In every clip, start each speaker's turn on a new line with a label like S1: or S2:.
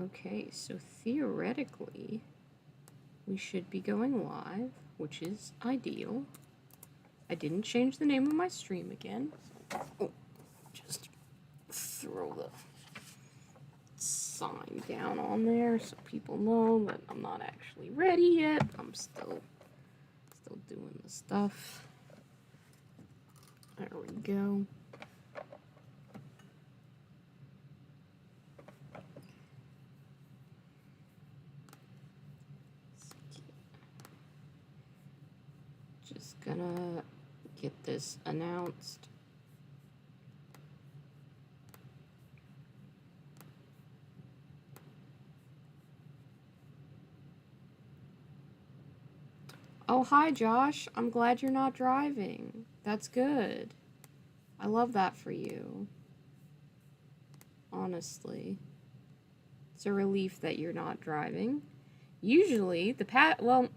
S1: Okay, so theoretically, we should be going live, which is ideal. I didn't change the name of my stream again. Oh, just throw the sign down on there so people know that I'm not actually ready yet. I'm still doing the stuff. There we go. Just gonna get this announced. Oh, hi, Josh. I'm glad you're not driving. That's good. I love that for you. Honestly. It's a relief that you're not driving. Usually,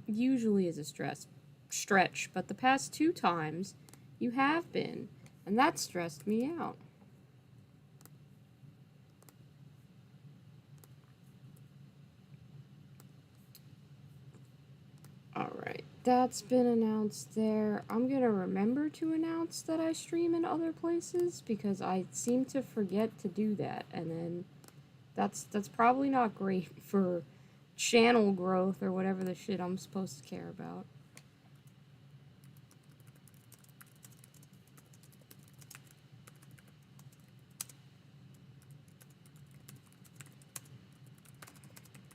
S1: usually is a stretch, but the past 2 times you have been, and that stressed me out. Alright, that's been announced there. I'm gonna remember to announce that I stream in other places because I seem to forget to do that, and then that's probably not great for channel growth or whatever the shit I'm supposed to care about.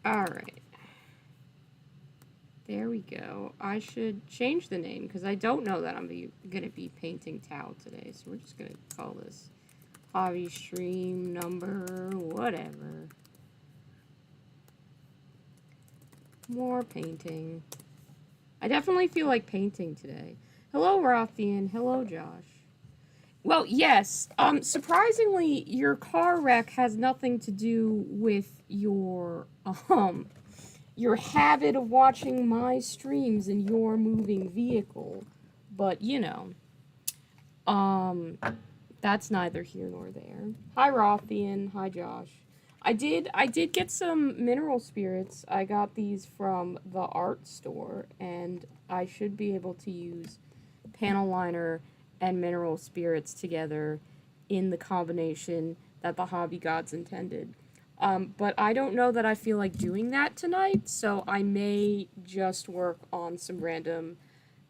S1: Alright. There we go. I should change the name because I don't know that I'm going to be painting Tau today. So we're just going to call this hobby stream number whatever. More painting. I definitely feel like painting today. Hello, Rothian. Hello, Josh. Well, yes. Surprisingly, your car wreck has nothing to do with your habit of watching my streams in your moving vehicle. But, you know, that's neither here nor there. Hi, Rothian. Hi, Josh. I did get some mineral spirits. I got these from the art store, and I should be able to use panel liner and mineral spirits together in the combination that the hobby gods intended. But I don't know that I feel like doing that tonight, so I may just work on some random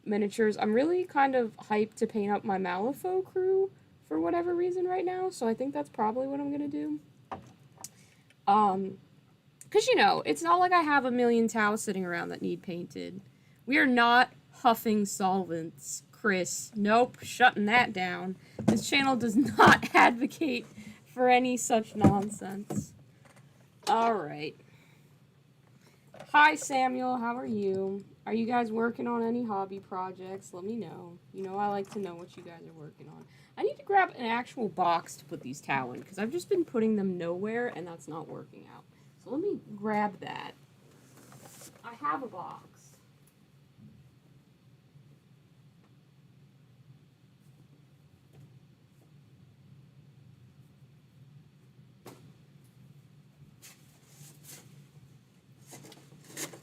S1: miniatures. I'm really kind of hyped to paint up my Malifaux crew for whatever reason right now, so I think that's probably what I'm gonna do. Because, you know, it's not like I have a million towels sitting around that need painted. We are not huffing solvents, Chris. Nope, shutting that down. This channel does not advocate for any such nonsense. Alright. Hi, Samuel. How are you? Are you guys working on any hobby projects? Let me know. You know I like to know what you guys are working on. I need to grab an actual box to put these towels in, because I've just been putting them nowhere, and that's not working out. So let me grab that. I have a box.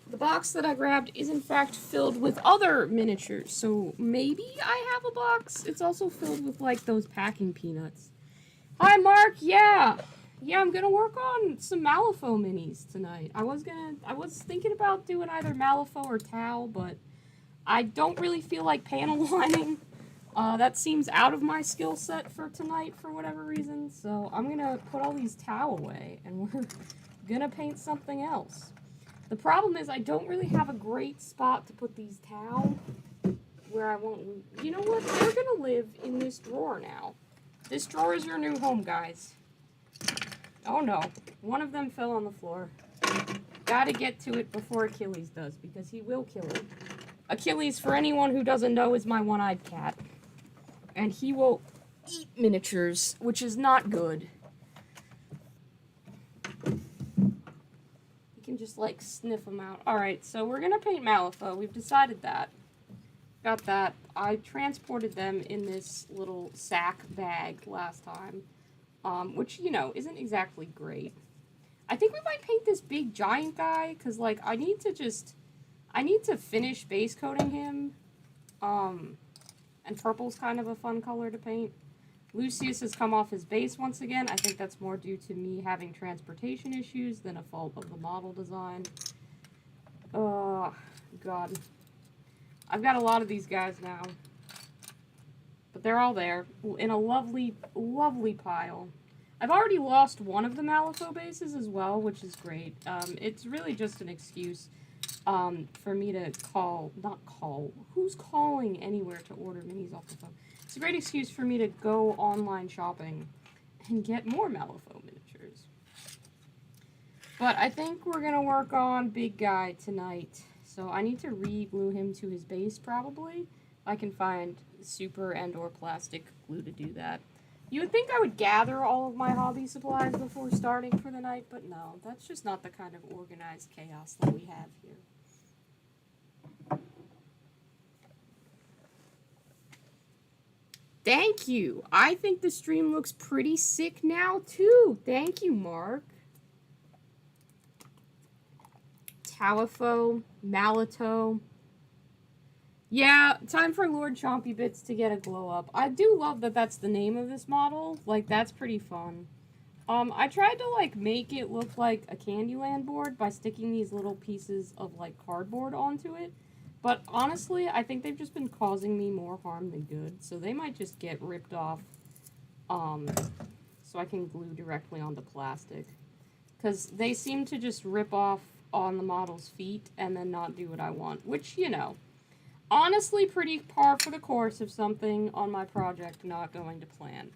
S1: The box that I grabbed is in fact filled with other miniatures, so maybe I have a box. It's also filled with like those packing peanuts. Hi, Mark. Yeah, I'm gonna work on some Malifaux minis tonight. I was thinking about doing either Malifaux or Tau, but I don't really feel like panel lining. That seems out of my skill set for tonight for whatever reason. So I'm gonna put all these Tau away, and we're gonna paint something else. The problem is I don't really have a great spot to put these Tau where I won't. You know what? They're gonna live in this drawer now. This drawer is your new home, guys. Oh no, one of them fell on the floor. Gotta get to it before Achilles does, because he will kill it. Achilles, for anyone who doesn't know, is my one-eyed cat. And he will eat miniatures, which is not good. You can just, like, sniff them out. Alright, so we're gonna paint Malifaux. We've decided that. Got that. I transported them in this little sack bag last time. Which, you know, isn't exactly great. I think we might paint this big giant guy, because, like, I need to finish base coating him. And purple's kind of a fun color to paint. Lucius has come off his base once again. I think that's more due to me having transportation issues than a fault of the model design. Oh, God. I've got a lot of these guys now. But they're all there in a lovely, lovely pile. I've already lost one of the Malifaux bases as well, which is great. It's really just an excuse for me to who's calling anywhere to order minis off the phone? It's a great excuse for me to go online shopping and get more Malifaux miniatures. But I think we're going to work on Big Guy tonight. So I need to re-glue him to his base, probably. I can find super and or plastic glue to do that. You would think I would gather all of my hobby supplies before starting for the night, but no, that's just not the kind of organized chaos that we have here. Thank you. I think the stream looks pretty sick now, too. Thank you, Mark. Talifo, Malito. Yeah, time for Lord Chompy Bits to get a glow up. I do love that that's the name of this model. Like, that's pretty fun. I tried to, like, make it look like a Candyland board by sticking these little pieces of, like, cardboard onto it. But honestly, I think they've just been causing me more harm than good. So they might just get ripped off, so I can glue directly onto plastic. Because they seem to just rip off on the model's feet and then not do what I want. Which, you know, honestly pretty par for the course of something on my project not going to plan.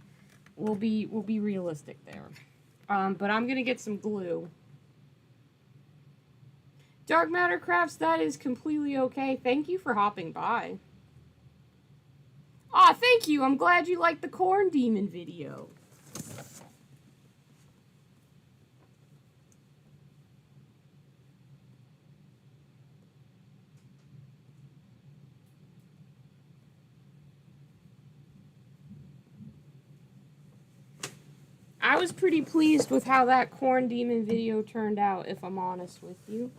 S1: We'll be realistic there. But I'm going to get some glue. Dark Matter Crafts, that is completely okay. Thank you for hopping by. Aw, thank you. I'm glad you liked the Corn Demon video. I was pretty pleased with how that Corn Demon video turned out, if I'm honest with you.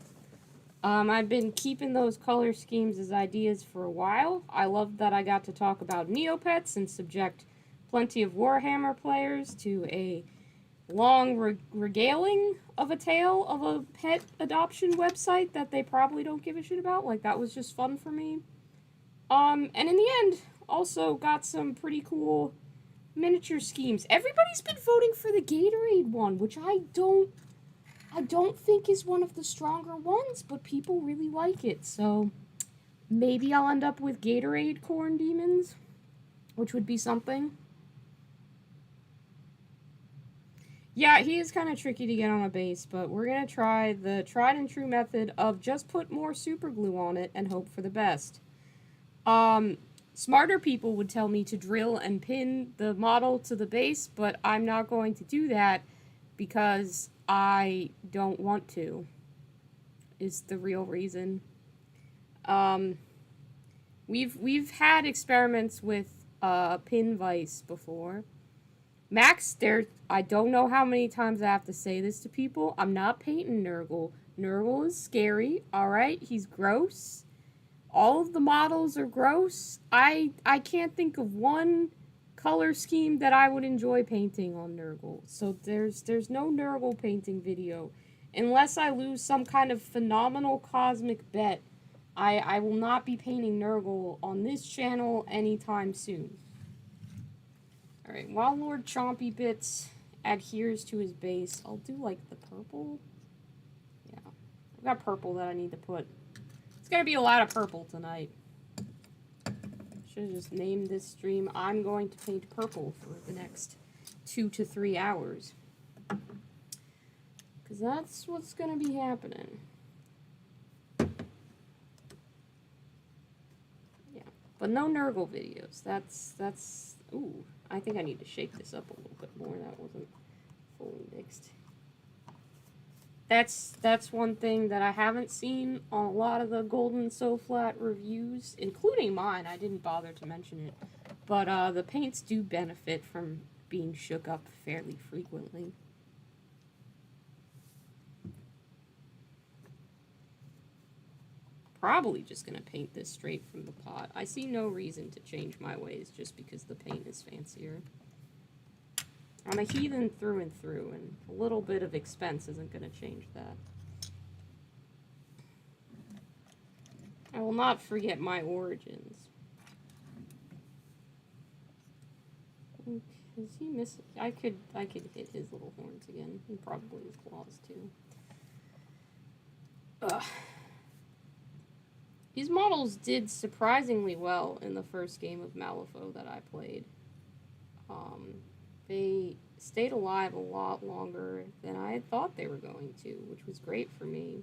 S1: I've been keeping those color schemes as ideas for a while. I loved that I got to talk about Neopets and subject plenty of Warhammer players to a long regaling of a tale of a pet adoption website that they probably don't give a shit about. Like, that was just fun for me. And in the end, also got some pretty cool miniature schemes. Everybody's been voting for the Gatorade one, which I don't think is one of the stronger ones, but people really like it, so maybe I'll end up with Gatorade Corn Demons, which would be something. Yeah, he is kind of tricky to get on a base, but we're going to try the tried and true method of just put more super glue on it and hope for the best. Smarter people would tell me to drill and pin the model to the base, but I'm not going to do that because I don't want to, is the real reason. We've had experiments with pin vise before. Max, I don't know how many times I have to say this to people. I'm not painting Nurgle. Nurgle is scary, alright? He's gross. All of the models are gross. I can't think of one color scheme that I would enjoy painting on Nurgle. So there's no Nurgle painting video. Unless I lose some kind of phenomenal cosmic bet, I will not be painting Nurgle on this channel anytime soon. Alright, while Lord Chompy Bits adheres to his base, I'll do like the purple. Yeah, I've got purple that I need to put. It's gonna be a lot of purple tonight. Should have just named this stream, I'm going to paint purple for the next 2 to 3 hours. Because that's what's going to be happening. Yeah, but no Nurgle videos. That's, ooh, I think I need to shake this up a little bit more. That wasn't fully mixed. That's one thing that I haven't seen on a lot of the Golden So Flat reviews, including mine. I didn't bother to mention it. But the paints do benefit from being shook up fairly frequently. probably just gonna paint this straight from the pot. I see no reason to change my ways just because the paint is fancier. I'm a heathen through and through, and a little bit of expense isn't gonna change that. I will not forget my origins. Is he missing? I could hit his little horns again, and probably his claws too. Ugh. These models did surprisingly well in the first game of Malifaux that I played. They stayed alive a lot longer than I had thought they were going to, which was great for me.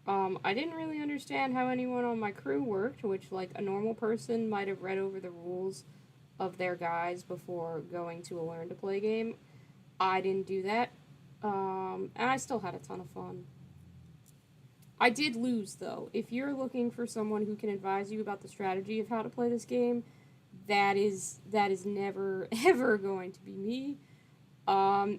S1: I didn't really understand how anyone on my crew worked, which, like, a normal person might have read over the rules of their guys before going to a learn to play game. I didn't do that, and I still had a ton of fun. I did lose, though. If you're looking for someone who can advise you about the strategy of how to play this game, that is never, ever going to be me.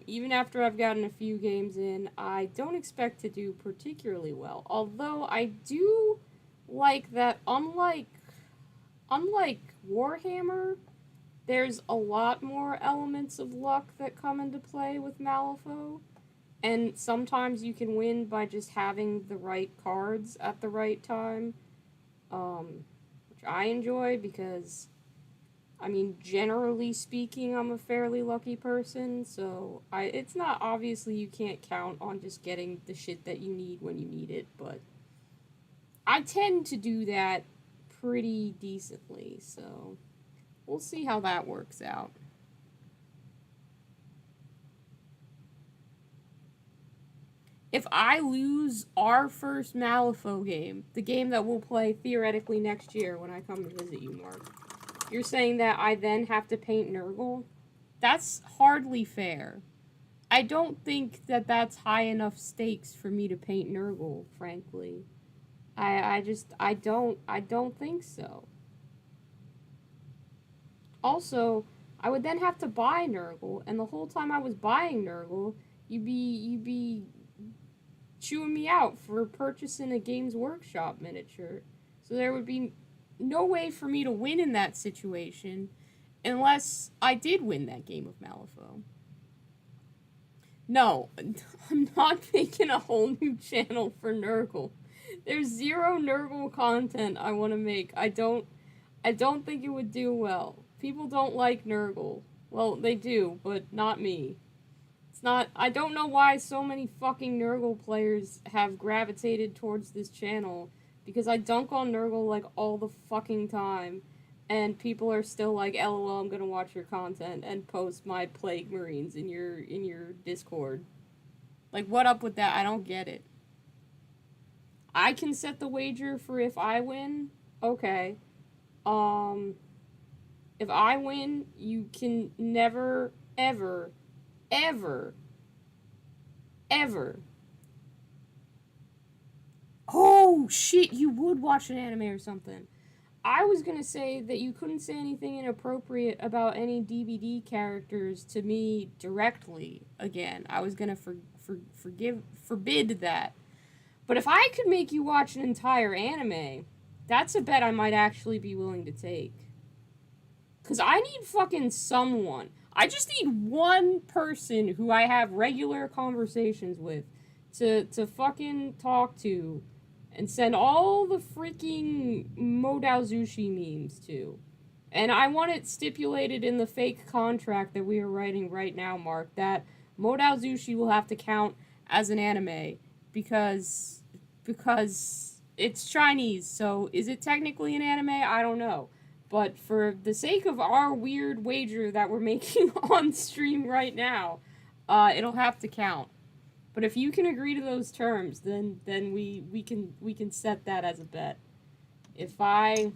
S1: Even after I've gotten a few games in, I don't expect to do particularly well. Although I do like that, unlike Warhammer, there's a lot more elements of luck that come into play with Malifaux. And sometimes you can win by just having the right cards at the right time, which I enjoy because, I mean, generally speaking, I'm a fairly lucky person, so it's not, obviously you can't count on just getting the shit that you need when you need it, but I tend to do that pretty decently, so we'll see how that works out. If I lose our first Malifaux game, the game that we'll play theoretically next year when I come to visit you, Mark, you're saying that I then have to paint Nurgle? That's hardly fair. I don't think that that's high enough stakes for me to paint Nurgle, frankly. I don't think so. Also, I would then have to buy Nurgle, and the whole time I was buying Nurgle, you'd be chewing me out for purchasing a Games Workshop miniature. So there would be no way for me to win in that situation unless I did win that game of Malifaux. No, I'm not making a whole new channel for Nurgle. There's zero Nurgle content I want to make. I don't think it would do well. People don't like Nurgle. Well, they do, but not me. It's not, I don't know why so many fucking Nurgle players have gravitated towards this channel, because I dunk on Nurgle, like, all the fucking time, and people are still like, LOL, I'm gonna watch your content, and post my Plague Marines in your Discord. Like, what up with that? I don't get it. I can set the wager for if I win, okay. If I win, you can never, ever, ever, ever. Oh, shit, you would watch an anime or something. I was gonna say that you couldn't say anything inappropriate about any DBD characters to me directly again. I was gonna forbid that. But if I could make you watch an entire anime, that's a bet I might actually be willing to take. Because I need fucking someone. I just need one person who I have regular conversations with to fucking talk to and send all the freaking Modao Zushi memes to. And I want it stipulated in the fake contract that we are writing right now, Mark, that Modao Zushi will have to count as an anime because it's Chinese. So is it technically an anime? I don't know. But for the sake of our weird wager that we're making on stream right now, it'll have to count. But if you can agree to those terms, then we can set that as a bet. If I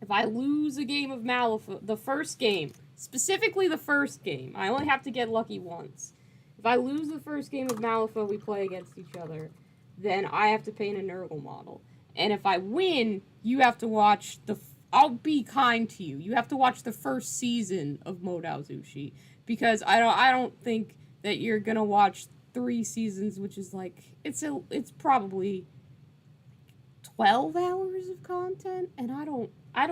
S1: lose a game of Malifaux, the first game, specifically the first game, I only have to get lucky once. If I lose the first game of Malifaux we play against each other, then I have to paint a Nurgle model. And if I win, you have to watch I'll be kind to you. You have to watch the first season of Modao Zushi, because I don't think that you're gonna watch 3 seasons, which is like it's probably 12 hours of content, and I don't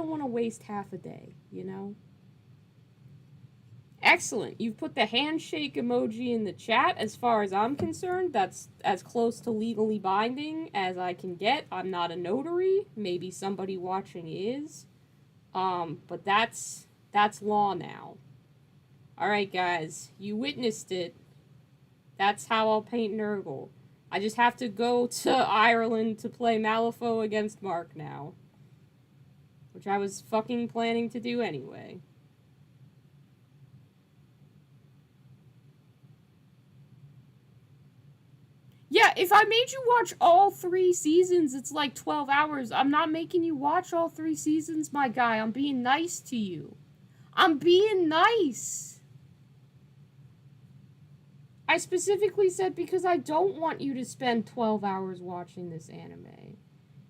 S1: want to waste half a day, you know? Excellent. You've put the handshake emoji in the chat. As far as I'm concerned, that's as close to legally binding as I can get. I'm not a notary. Maybe somebody watching is. But that's law now. Alright, guys. You witnessed it. That's how I'll paint Nurgle. I just have to go to Ireland to play Malifaux against Mark now. Which I was fucking planning to do anyway. Yeah, if I made you watch all 3 seasons, it's like 12 hours. I'm not making you watch all 3 seasons, my guy. I'm being nice to you. I'm being nice. I specifically said because I don't want you to spend 12 hours watching this anime.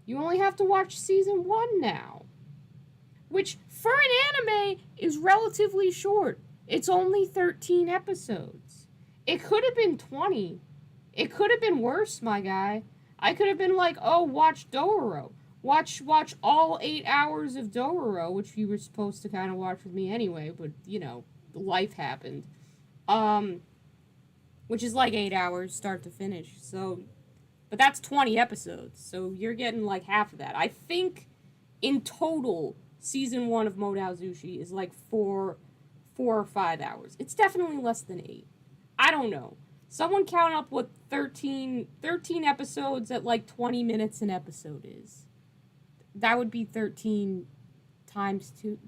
S1: You only have to watch season 1 now. Which, for an anime, is relatively short. It's only 13 episodes. It could have been 20. It could have been worse, my guy. I could have been like, oh, watch Dororo. Watch all 8 hours of Dororo, which you were supposed to kind of watch with me anyway, but, you know, life happened. Which is like 8 hours, start to finish, so... But that's 20 episodes, so you're getting like half of that. I think, in total, Season 1 of Mode Aozushi is like 4 or 5 hours. It's definitely less than 8. I don't know. Someone count up what 13 episodes at like 20 minutes an episode is. That would be 13 times 2.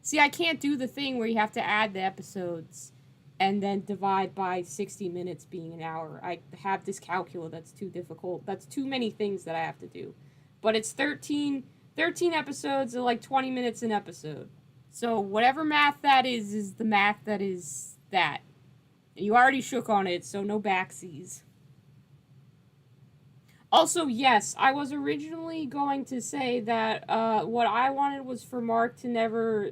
S1: See, I can't do the thing where you have to add the episodes and then divide by 60 minutes being an hour. I have dyscalculia that's too difficult. That's too many things that I have to do. But it's 13 episodes at like 20 minutes an episode. So whatever math that is the math that is that. You already shook on it, so no backsies. Also, yes, I was originally going to say that what I wanted was for Mark to never,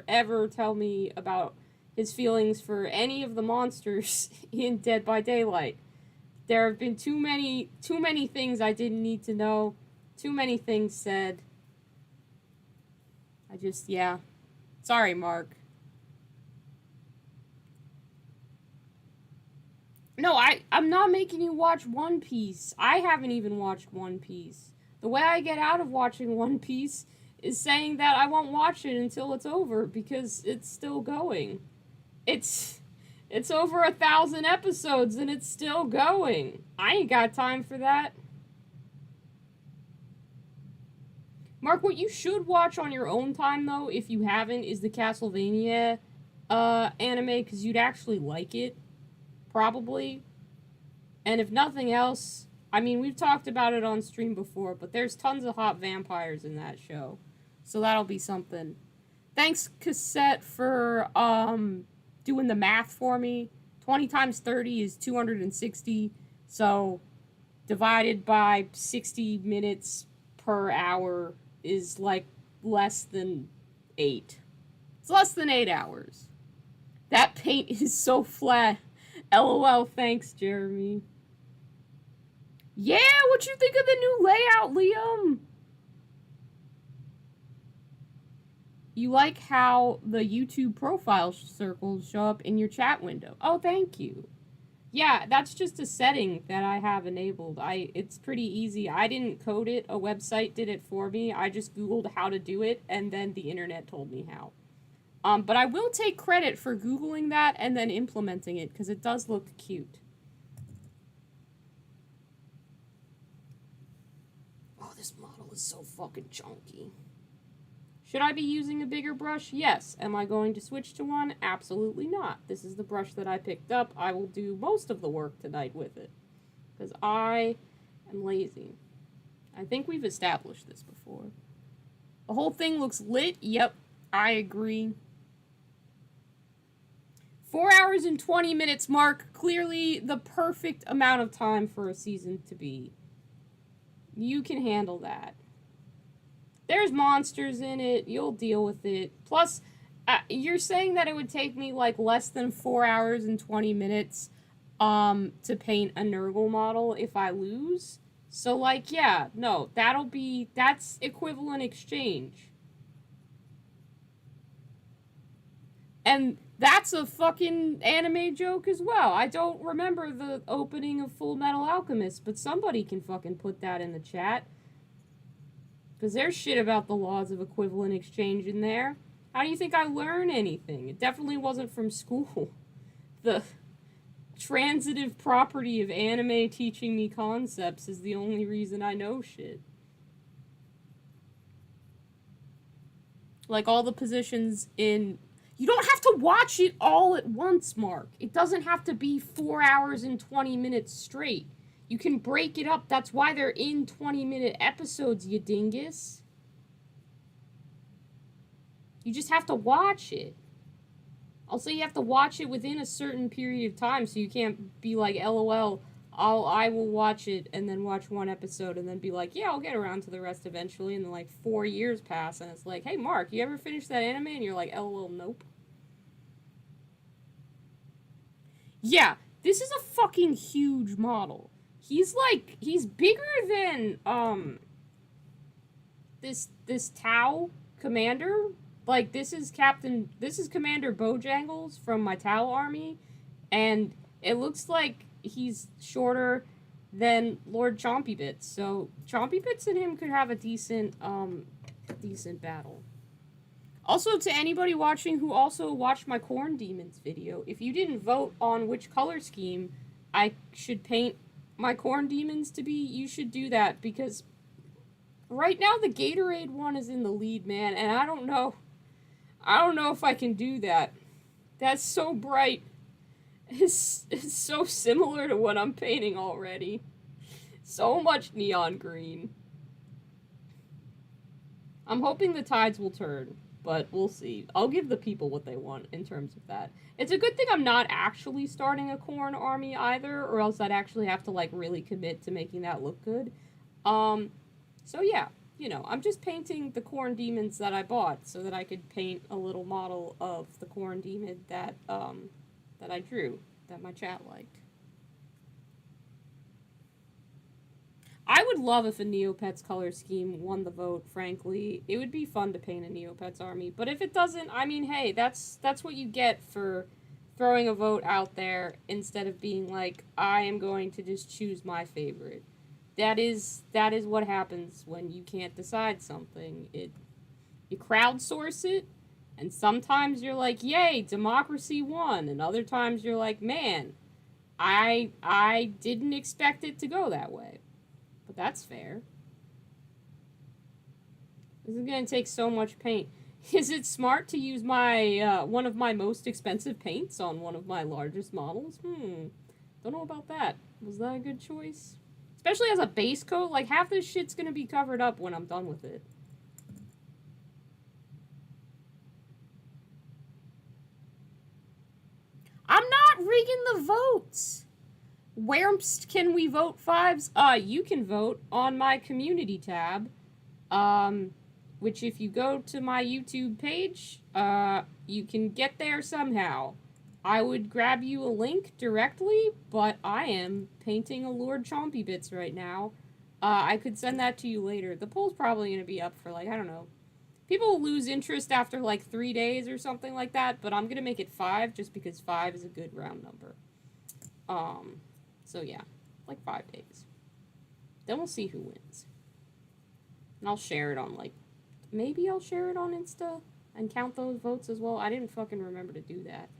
S1: ever tell me about his feelings for any of the monsters in Dead by Daylight. There have been too many things I didn't need to know. Too many things said. Yeah. Sorry, Mark. No, I'm not making you watch One Piece. I haven't even watched One Piece. The way I get out of watching One Piece is saying that I won't watch it until it's over because it's still going. It's over 1,000 episodes and it's still going. I ain't got time for that. Mark, what you should watch on your own time, though, if you haven't, is the Castlevania anime, because you'd actually like it. Probably. And if nothing else, I mean, we've talked about it on stream before, but there's tons of hot vampires in that show. So that'll be something. Thanks, Cassette, for doing the math for me. 20 times 30 is 260. So divided by 60 minutes per hour is like less than 8. It's less than 8 hours. That paint is so flat. LOL, thanks, Jeremy. Yeah, what you think of the new layout, Liam? You like how the YouTube profile circles show up in your chat window. Oh, thank you. Yeah, that's just a setting that I have enabled. It's pretty easy. I didn't code it. A website did it for me. I just Googled how to do it, and then the internet told me how. But I will take credit for Googling that and then implementing it, because it does look cute. Oh, this model is so fucking chunky. Should I be using a bigger brush? Yes. Am I going to switch to one? Absolutely not. This is the brush that I picked up. I will do most of the work tonight with it, because I am lazy. I think we've established this before. The whole thing looks lit. Yep, I agree. 4 hours and 20 minutes, Mark. Clearly the perfect amount of time for a season to be. You can handle that. There's monsters in it. You'll deal with it. Plus, you're saying that it would take me like less than 4 hours and 20 minutes to paint a Nurgle model if I lose. So, like, yeah, no, that's equivalent exchange. And that's a fucking anime joke as well. I don't remember the opening of Full Metal Alchemist, but somebody can fucking put that in the chat. Because there's shit about the laws of equivalent exchange in there. How do you think I learn anything? It definitely wasn't from school. The transitive property of anime teaching me concepts is the only reason I know shit. Like all the positions in. You don't have to watch it all at once, Mark. It doesn't have to be 4 hours and 20 minutes straight. You can break it up. That's why they're in 20-minute episodes, you dingus. You just have to watch it. Also, you have to watch it within a certain period of time, so you can't be like, LOL, I will watch it and then watch one episode and then be like, yeah, I'll get around to the rest eventually, and then like 4 years pass, and it's like, hey, Mark, you ever finish that anime? And you're like, LOL, nope. Yeah, this is a fucking huge model. He's bigger than, this Tau commander. Like, this is Commander Bojangles from my Tau army, and it looks like he's shorter than Lord Chompy Bits. So Chompy Bits and him could have a decent battle. Also, to anybody watching who also watched my Corn Demons video, if you didn't vote on which color scheme I should paint my Corn Demons to be, you should do that, because right now the Gatorade one is in the lead, man, and I don't know if I can do that. That's so bright. It's so similar to what I'm painting already. So much neon green. I'm hoping the tides will turn, but we'll see. I'll give the people what they want in terms of that. It's a good thing I'm not actually starting a corn army either, or else I'd actually have to like really commit to making that look good. So yeah, you know, I'm just painting the corn demons that I bought so that I could paint a little model of the corn demon that I drew, that my chat liked. I would love if a Neopets color scheme won the vote, frankly. It would be fun to paint a Neopets army. But if it doesn't, I mean, hey, that's what you get for throwing a vote out there instead of being like, I am going to just choose my favorite. That is what happens when you can't decide something. You crowdsource it, and sometimes you're like, yay, democracy won, and other times you're like, man, I didn't expect it to go that way. But that's fair. This is gonna take so much paint. Is it smart to use my one of my most expensive paints on one of my largest models? Don't know about that. Was that a good choice? Especially as a base coat, like half this shit's gonna be covered up when I'm done with it. I'm not rigging the votes. Where can we vote fives? You can vote on my community tab. Which if you go to my YouTube page, you can get there somehow. I would grab you a link directly, but I am painting a Lord Chompy Bits right now. I could send that to you later. The poll's probably going to be up for, like, I don't know. People will lose interest after, like, 3 days or something like that, but I'm going to make it 5 just because 5 is a good round number. So yeah, like 5 days. Then we'll see who wins. And I'll share it on, like, maybe I'll share it on Insta and count those votes as well. I didn't fucking remember to do that.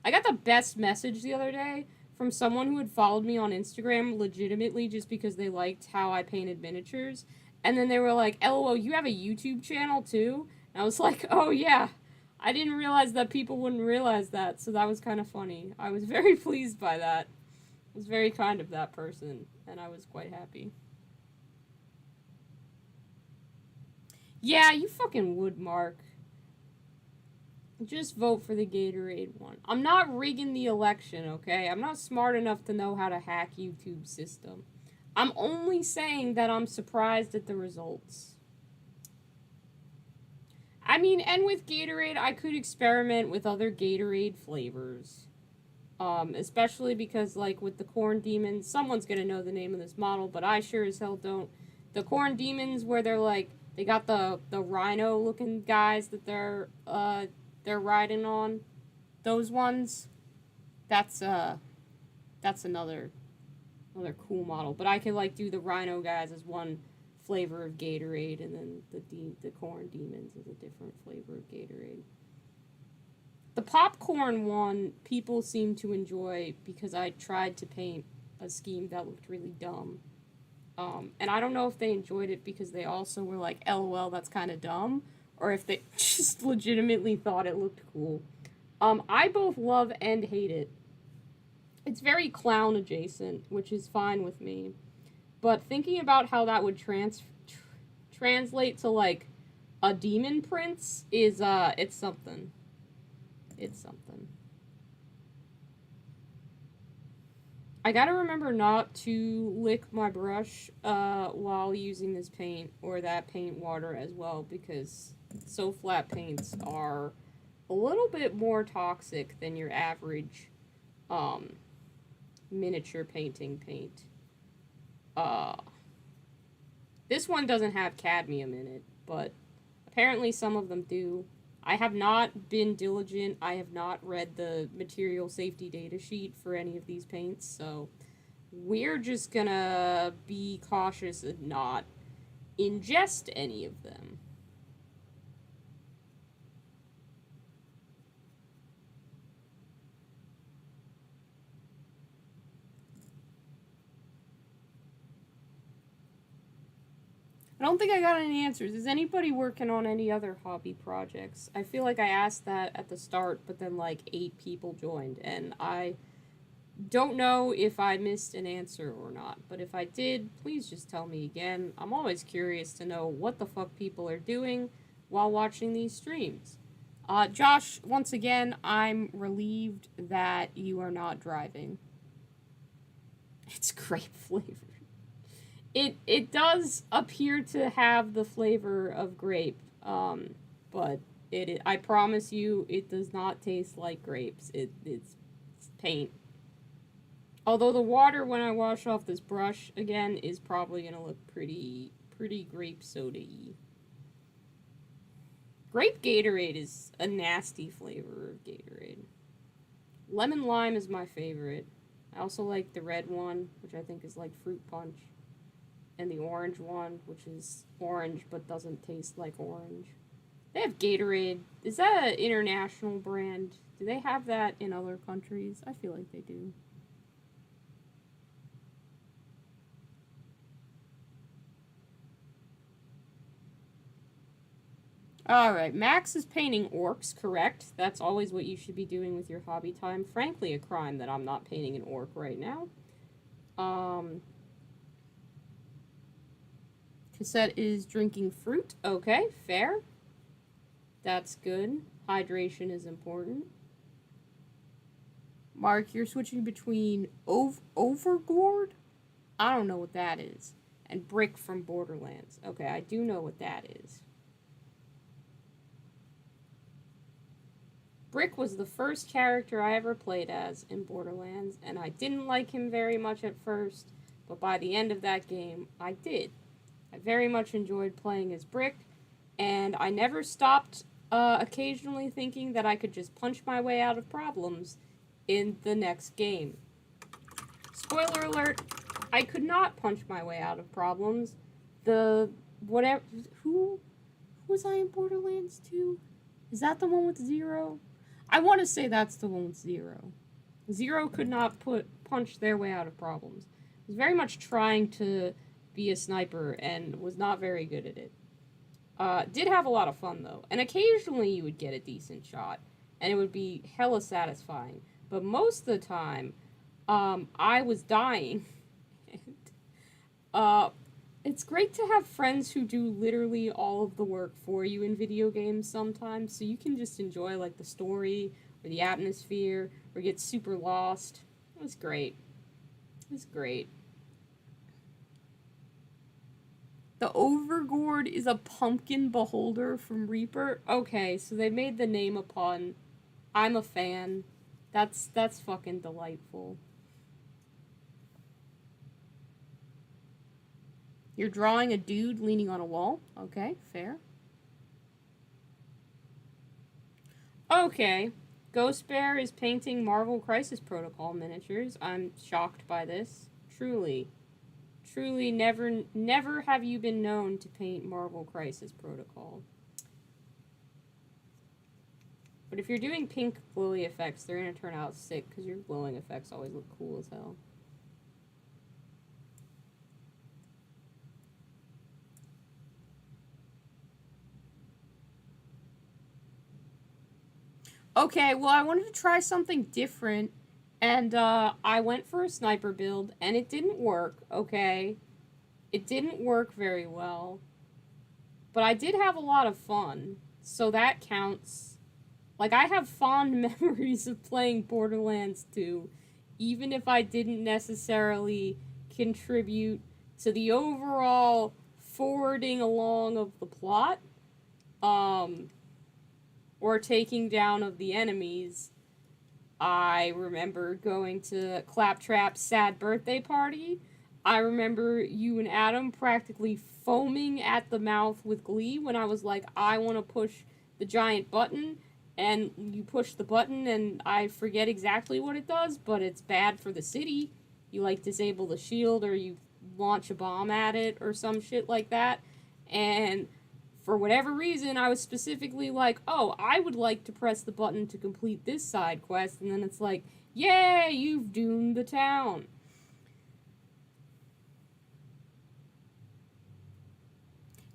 S1: I got the best message the other day from someone who had followed me on Instagram legitimately just because they liked how I painted miniatures. And then they were like, LOL, you have a YouTube channel too? And I was like, oh yeah. I didn't realize that people wouldn't realize that, so that was kind of funny. I was very pleased by that. It was very kind of that person, and I was quite happy. Yeah, you fucking would, Mark. Just vote for the Gatorade one. I'm not rigging the election, okay? I'm not smart enough to know how to hack YouTube's system. I'm only saying that I'm surprised at the results. I mean, and with Gatorade, I could experiment with other Gatorade flavors. Especially because, like, with the corn demons, someone's gonna know the name of this model, but I sure as hell don't. The corn demons, where they're like, they got the rhino looking guys that they're riding on. Those ones, that's another cool model. But I could like do the rhino guys as one flavor of Gatorade, and then the corn demons is a different flavor of Gatorade. The popcorn one, people seem to enjoy because I tried to paint a scheme that looked really dumb. And I don't know if they enjoyed it because they also were like, LOL, that's kind of dumb, or if they just legitimately thought it looked cool. I both love and hate it. It's very clown adjacent, which is fine with me. But thinking about how that would translate to like a demon prince is it's something. It's something. I gotta remember not to lick my brush while using this paint or that paint water as well, because So Flat paints are a little bit more toxic than your average miniature painting paint. This one doesn't have cadmium in it, but apparently some of them do. I have not been diligent. I have not read the material safety data sheet for any of these paints, so we're just gonna be cautious and not ingest any of them. I don't think I got any answers. Is anybody working on any other hobby projects? I feel like I asked that at the start, but then like 8 people joined, and I don't know if I missed an answer or not. But if I did, please just tell me again. I'm always curious to know what the fuck people are doing while watching these streams. Josh, once again, I'm relieved that you are not driving. It's grape flavored. It does appear to have the flavor of grape, but I promise you, it does not taste like grapes. It's paint. Although the water, when I wash off this brush again, is probably gonna look pretty grape soda-y. Grape Gatorade is a nasty flavor of Gatorade. Lemon lime is my favorite. I also like the red one, which I think is like fruit punch. And the orange one, which is orange but doesn't taste like orange. They have Gatorade. Is that an international brand? Do they have that in other countries? I feel like they do. Alright, Max is painting orcs, correct. That's always what you should be doing with your hobby time. Frankly, a crime that I'm not painting an orc right now. Cassette is drinking fruit. Okay, fair. That's good. Hydration is important. Mark, you're switching between Overgourd? I don't know what that is. And Brick from Borderlands. Okay, I do know what that is. Brick was the first character I ever played as in Borderlands, and I didn't like him very much at first, but by the end of that game, I did. I very much enjoyed playing as Brick, and I never stopped occasionally thinking that I could just punch my way out of problems in the next game. Spoiler alert, I could not punch my way out of problems. Who was I in Borderlands 2? Is that the one with Zero? I want to say that's the one with Zero. Zero could not punch their way out of problems. I was very much trying to be a sniper and was not very good at it. Did have a lot of fun though, and occasionally you would get a decent shot, and it would be hella satisfying. But most of the time, I was dying. And, it's great to have friends who do literally all of the work for you in video games sometimes, so you can just enjoy like the story or the atmosphere or get super lost. It was great. It was great. The Overgourd is a pumpkin beholder from Reaper. Okay, so they made the name a pun. I'm a fan. That's fucking delightful. You're drawing a dude leaning on a wall? Okay, fair. Okay. Ghost Bear is painting Marvel Crisis Protocol miniatures. I'm shocked by this. Truly. Truly, never have you been known to paint Marvel Crisis Protocol. But if you're doing pink glowy effects, they're gonna turn out sick, because your glowing effects always look cool as hell. Okay, well, I wanted to try something different, and I went for a sniper build, and it didn't work, okay? It didn't work very well. But I did have a lot of fun, so that counts. Like, I have fond memories of playing Borderlands 2, even if I didn't necessarily contribute to the overall forwarding along of the plot, or taking down of the enemies. I remember going to Claptrap's sad birthday party. I remember you and Adam practically foaming at the mouth with glee when I was like, I want to push the giant button, and you push the button, and I forget exactly what it does, but it's bad for the city. You, like, disable the shield, or you launch a bomb at it, or some shit like that. And for whatever reason, I was specifically like, oh, I would like to press the button to complete this side quest, and then it's like, yay, you've doomed the town.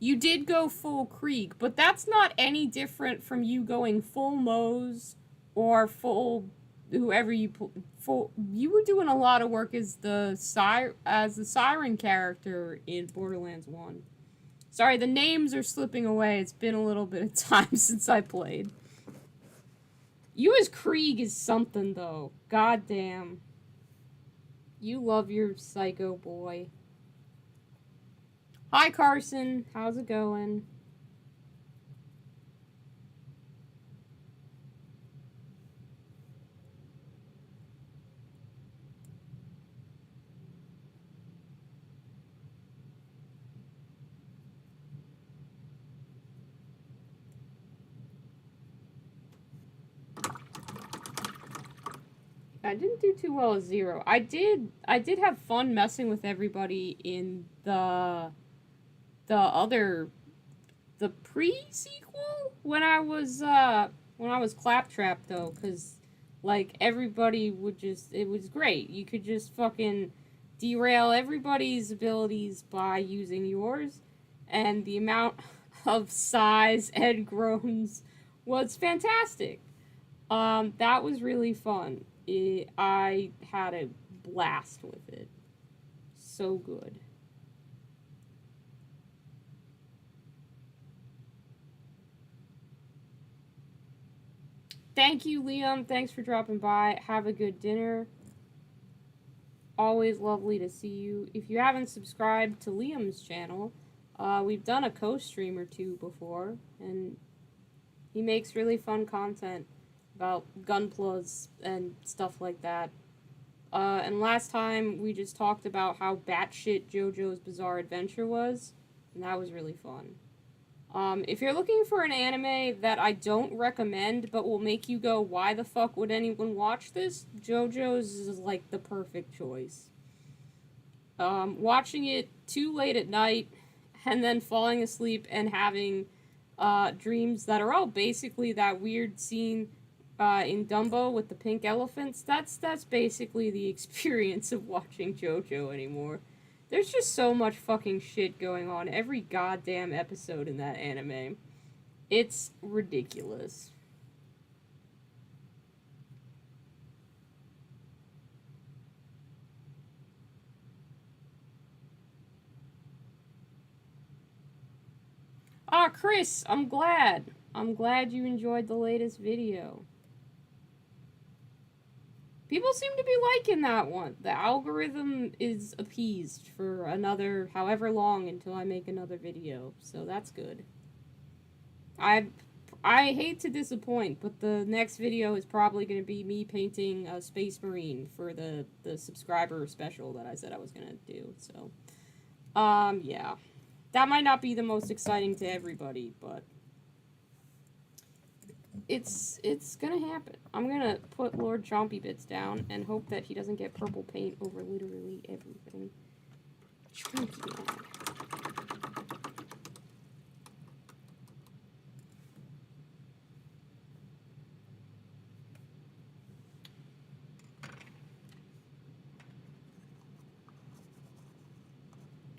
S1: You did go full Krieg, but that's not any different from you going full Moze or full whoever you full. You were doing a lot of work as the siren character in Borderlands 1. Sorry, the names are slipping away. It's been a little bit of time since I played. You as Krieg is something, though. God damn. You love your psycho boy. Hi, Carson. How's it going? I didn't do too well as Zero. I did have fun messing with everybody in the pre-sequel when I was Claptrap, though, cuz like everybody would just, it was great. You could just fucking derail everybody's abilities by using yours, and the amount of sighs and groans was fantastic. That was really fun. I had a blast with it. So good. Thank you, Liam. Thanks for dropping by. Have a good dinner. Always lovely to see you. If you haven't subscribed to Liam's channel, we've done a co-stream or two before, and he makes really fun content about gunplas and stuff like that. And last time we just talked about how batshit JoJo's Bizarre Adventure was, and that was really fun. If you're looking for an anime that I don't recommend but will make you go, why the fuck would anyone watch this? JoJo's is like the perfect choice. Watching it too late at night and then falling asleep and having dreams that are all basically that weird scene in Dumbo with the pink elephants, that's basically the experience of watching JoJo anymore. There's just so much fucking shit going on every goddamn episode in that anime. It's ridiculous. Ah, Chris, I'm glad. I'm glad you enjoyed the latest video. People seem to be liking that one. The algorithm is appeased for another however long until I make another video, so that's good. I hate to disappoint, but the next video is probably going to be me painting a Space Marine for the subscriber special that I said I was going to do. So, yeah. That might not be the most exciting to everybody, but it's gonna happen. I'm gonna put Lord Chompy Bits down and hope that he doesn't get purple paint over literally everything. Chunky lad.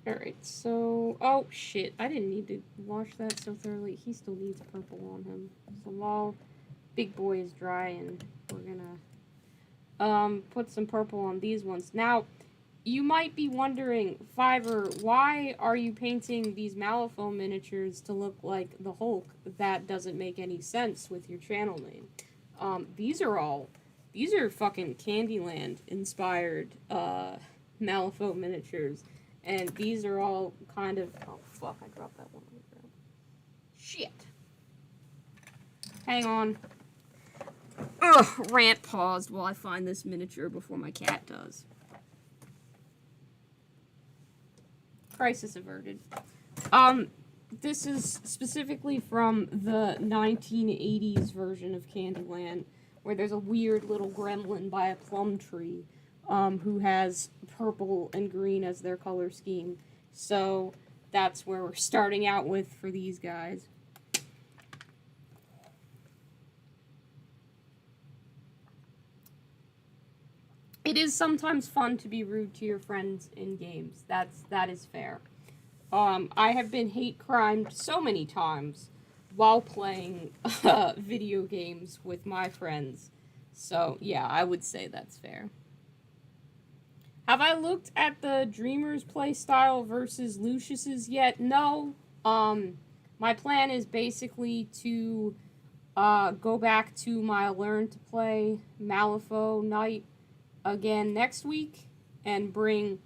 S1: Alright, so... Oh, shit. I didn't need to wash that so thoroughly. He still needs purple on him. So while Big Boy is dry, and we're gonna put some purple on these ones. Now, you might be wondering, Fiverr, why are you painting these Malifaux miniatures to look like the Hulk? That doesn't make any sense with your channel name. These are fucking Candyland-inspired, Malifaux miniatures. And these are all kind of... Oh, fuck, I dropped that one on the ground. Shit. Hang on. Ugh, rant paused while I find this miniature before my cat does. Crisis averted. This is specifically from the 1980s version of Candyland, where there's a weird little gremlin by a plum tree, who has purple and green as their color scheme. So that's where we're starting out with for these guys. It is sometimes fun to be rude to your friends in games. That is fair. I have been hate crimed so many times while playing video games with my friends. So, yeah, I would say that's fair. Have I looked at the Dreamer's playstyle versus Lucius's yet? No. My plan is basically to go back to my Learn to Play Malifaux night again next week and bring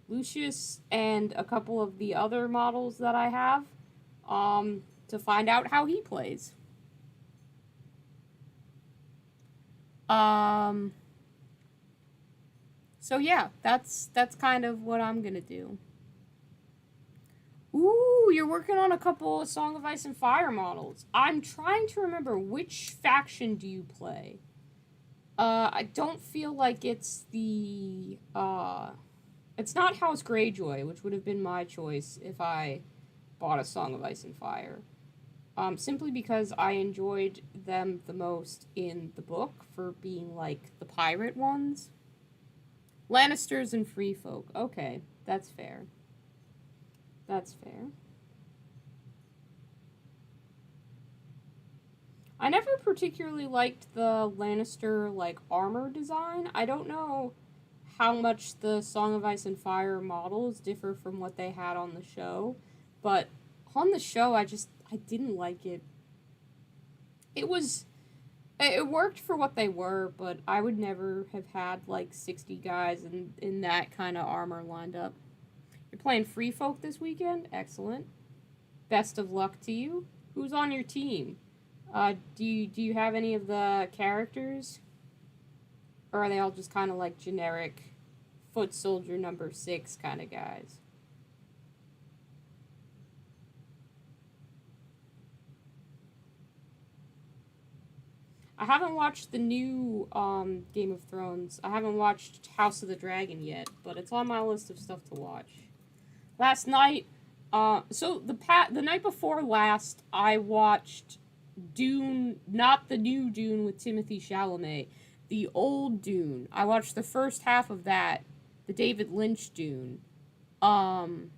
S1: Lucius and a couple of the other models that I have to find out how he plays. So yeah, that's kind of what I'm gonna do. Ooh, you're working on a couple of Song of Ice and Fire models. I'm trying to remember, which faction do you play? I don't feel like it's the, it's not House Greyjoy, which would have been my choice if I bought a Song of Ice and Fire. Simply because I enjoyed them the most in the book for being, like, the pirate ones. Lannisters and Free Folk. Okay, that's fair. That's fair. I never particularly liked the Lannister, like, armor design. I don't know how much the Song of Ice and Fire models differ from what they had on the show, but on the show, I didn't like it. It worked for what they were, but I would never have had, like, 60 guys in that kind of armor lined up. You're playing Free Folk this weekend? Excellent. Best of luck to you. Who's on your team? Do you have any of the characters? Or are they all just kind of like generic foot soldier number 6 kind of guys? I haven't watched the new Game of Thrones. I haven't watched House of the Dragon yet, but it's on my list of stuff to watch. Last night, so the night before last, I watched Dune, not the new Dune with Timothée Chalamet, the old Dune. I watched the first half of that, the David Lynch Dune. And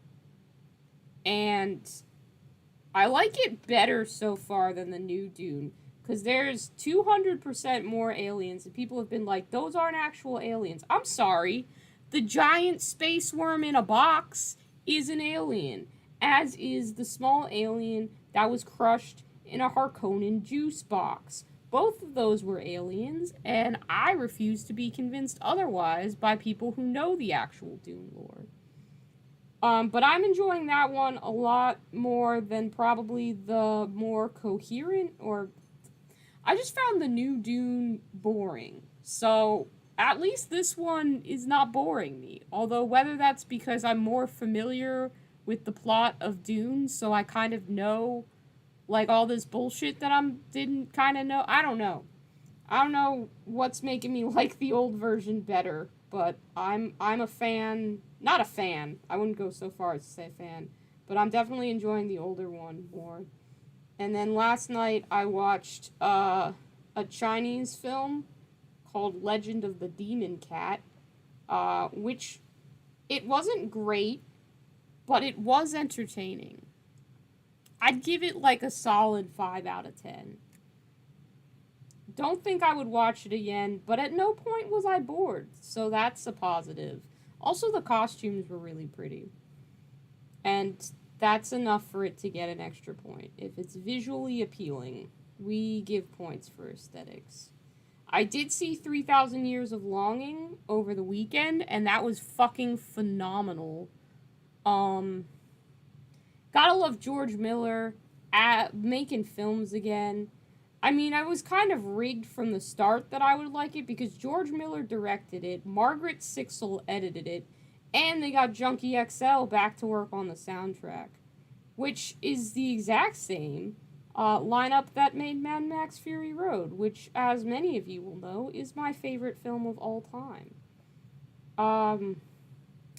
S1: I like it better so far than the new Dune. Because there's 200% more aliens, and people have been like, those aren't actual aliens. I'm sorry. The giant space worm in a box is an alien, as is the small alien that was crushed in a Harkonnen juice box. Both of those were aliens, and I refuse to be convinced otherwise by people who know the actual Dune lore. But I'm enjoying that one a lot more than probably the more coherent, or I just found the new Dune boring. So at least this one is not boring me. Although whether that's because I'm more familiar with the plot of Dune, so I kind of know like all this bullshit that I didn't kind of know. I don't know. I don't know what's making me like the old version better, but I'm a fan. Not a fan. I wouldn't go so far as to say fan, but I'm definitely enjoying the older one more. And then last night I watched a Chinese film called Legend of the Demon Cat, which it wasn't great, but it was entertaining. I'd give it like a solid 5 out of 10. Don't think I would watch it again, but at no point was I bored, so that's a positive. Also, the costumes were really pretty, and that's enough for it to get an extra point. If it's visually appealing, we give points for aesthetics. I did see 3,000 Years of Longing over the weekend, and that was fucking phenomenal. Um, Gotta love George Miller at making films again. I mean, I was kind of rigged from the start that I would like it because George Miller directed it, Margaret Sixel edited it, and they got Junkie XL back to work on the soundtrack, which is the exact same lineup that made Mad Max Fury Road, which, as many of you will know, is my favorite film of all time. Um,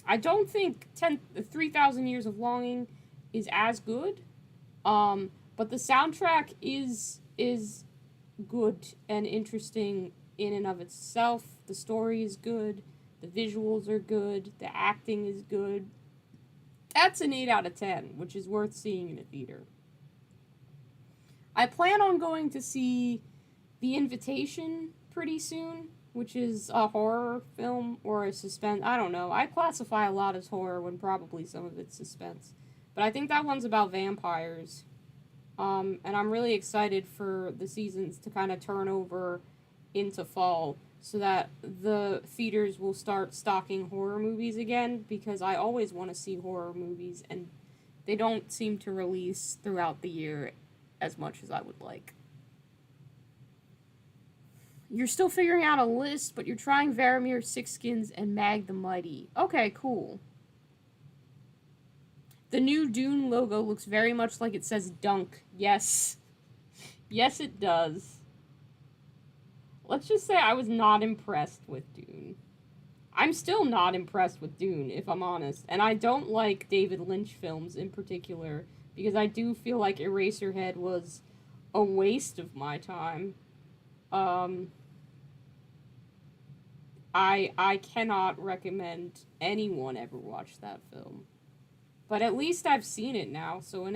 S1: I don't think 3,000 Years of Longing is as good, but the soundtrack is good and interesting in and of itself. The story is good, the visuals are good, the acting is good. That's an 8 out of 10, which is worth seeing in a theater. I plan on going to see The Invitation pretty soon, which is a horror film or a suspense. I don't know. I classify a lot as horror when probably some of it's suspense. But I think that one's about vampires. And I'm really excited for the seasons to kind of turn over into fall so that the theaters will start stocking horror movies again because I always want to see horror movies and they don't seem to release throughout the year as much as I would like. You're still figuring out a list, but you're trying Varamir, Six Skins, and Mag the Mighty. Okay, cool. The new Dune logo looks very much like it says Dunk. Yes. Yes, it does. Let's just say I was not impressed with Dune. I'm still not impressed with Dune, if I'm honest. And I don't like David Lynch films in particular, because I do feel like Eraserhead was a waste of my time. Um, I cannot recommend anyone ever watch that film. But at least I've seen it now. So when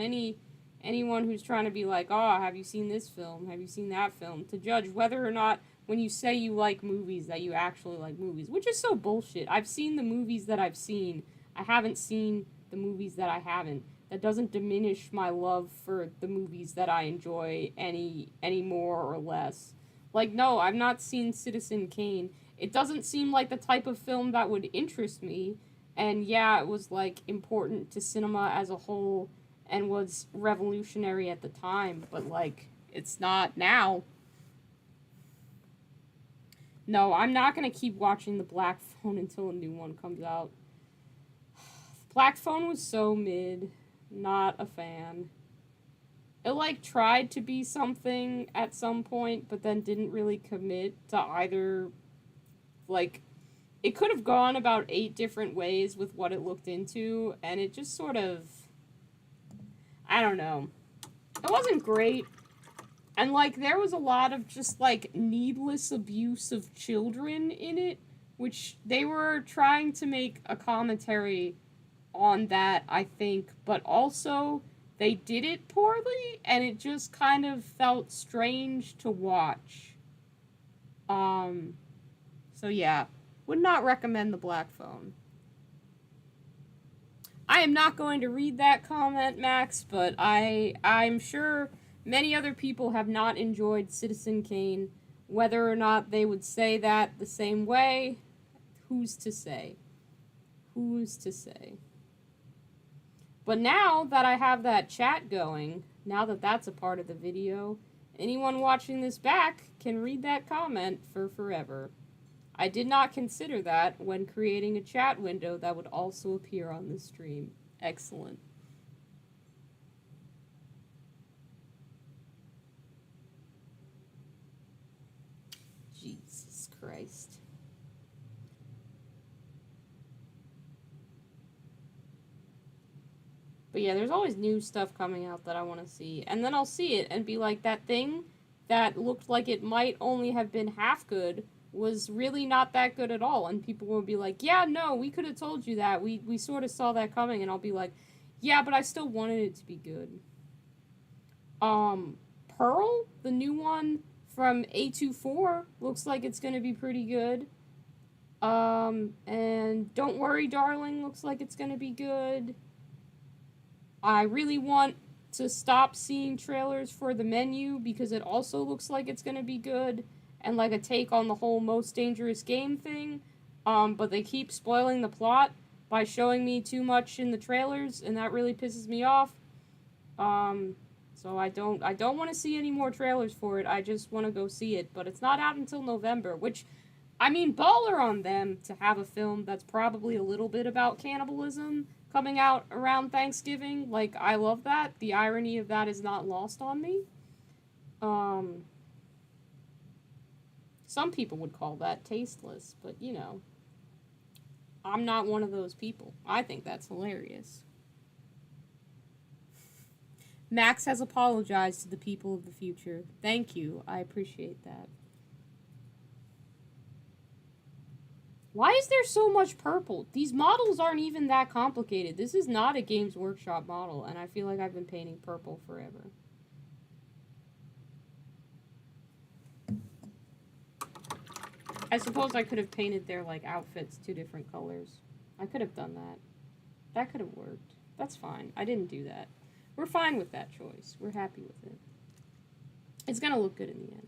S1: anyone who's trying to be like, "Oh, have you seen this film? Have you seen that film?" to judge whether or not when you say you like movies that you actually like movies, which is so bullshit. I've seen the movies that I've seen. I haven't seen the movies that I haven't. That doesn't diminish my love for the movies that I enjoy any more or less. Like no, I've not seen Citizen Kane. It doesn't seem like the type of film that would interest me. And yeah, it was like important to cinema as a whole and was revolutionary at the time, but like it's not now. No, I'm not gonna keep watching the Black Phone until a new one comes out. Black Phone was so mid. Not a fan. It like tried to be something at some point, but then didn't really commit to either. Like, it could have gone about 8 different ways with what it looked into, and it just sort of. I don't know. It wasn't great. And, like, there was a lot of just, like, needless abuse of children in it, which they were trying to make a commentary on that, I think, but also they did it poorly, and it just kind of felt strange to watch. Um, so yeah, would not recommend the Black Phone. I am not going to read that comment, Max, but I'm sure many other people have not enjoyed Citizen Kane. Whether or not they would say that the same way, who's to say? Who's to say? But now that I have that chat going, now that that's a part of the video, anyone watching this back can read that comment for forever. I did not consider that when creating a chat window that would also appear on the stream. Excellent. Jesus Christ. But yeah, there's always new stuff coming out that I want to see. And then I'll see it and be like, that thing that looked like it might only have been half good was really not that good at all. And people will be like, yeah, no, we could have told you that. We sort of saw that coming. And I'll be like, yeah, but I still wanted it to be good. Pearl, the new one from A24, looks like it's going to be pretty good. And Don't Worry, Darling looks like it's going to be good. I really want to stop seeing trailers for The Menu because it also looks like it's going to be good and like a take on the whole Most Dangerous Game thing. But they keep spoiling the plot by showing me too much in the trailers, and that really pisses me off. So I don't want to see any more trailers for it. I just want to go see it, but it's not out until November, which, I mean, baller on them to have a film that's probably a little bit about cannibalism coming out around Thanksgiving. Like, I love that. The irony of that is not lost on me. Some people would call that tasteless, but you know, I'm not one of those people. I think that's hilarious. Max has apologized to the people of the future. Thank you. I appreciate that. Why is there so much purple? These models aren't even that complicated. This is not a Games Workshop model, and I feel like I've been painting purple forever. I suppose I could have painted their, like, outfits 2 different colors. I could have done that. That could have worked. That's fine. I didn't do that. We're fine with that choice. We're happy with it. It's gonna look good in the end.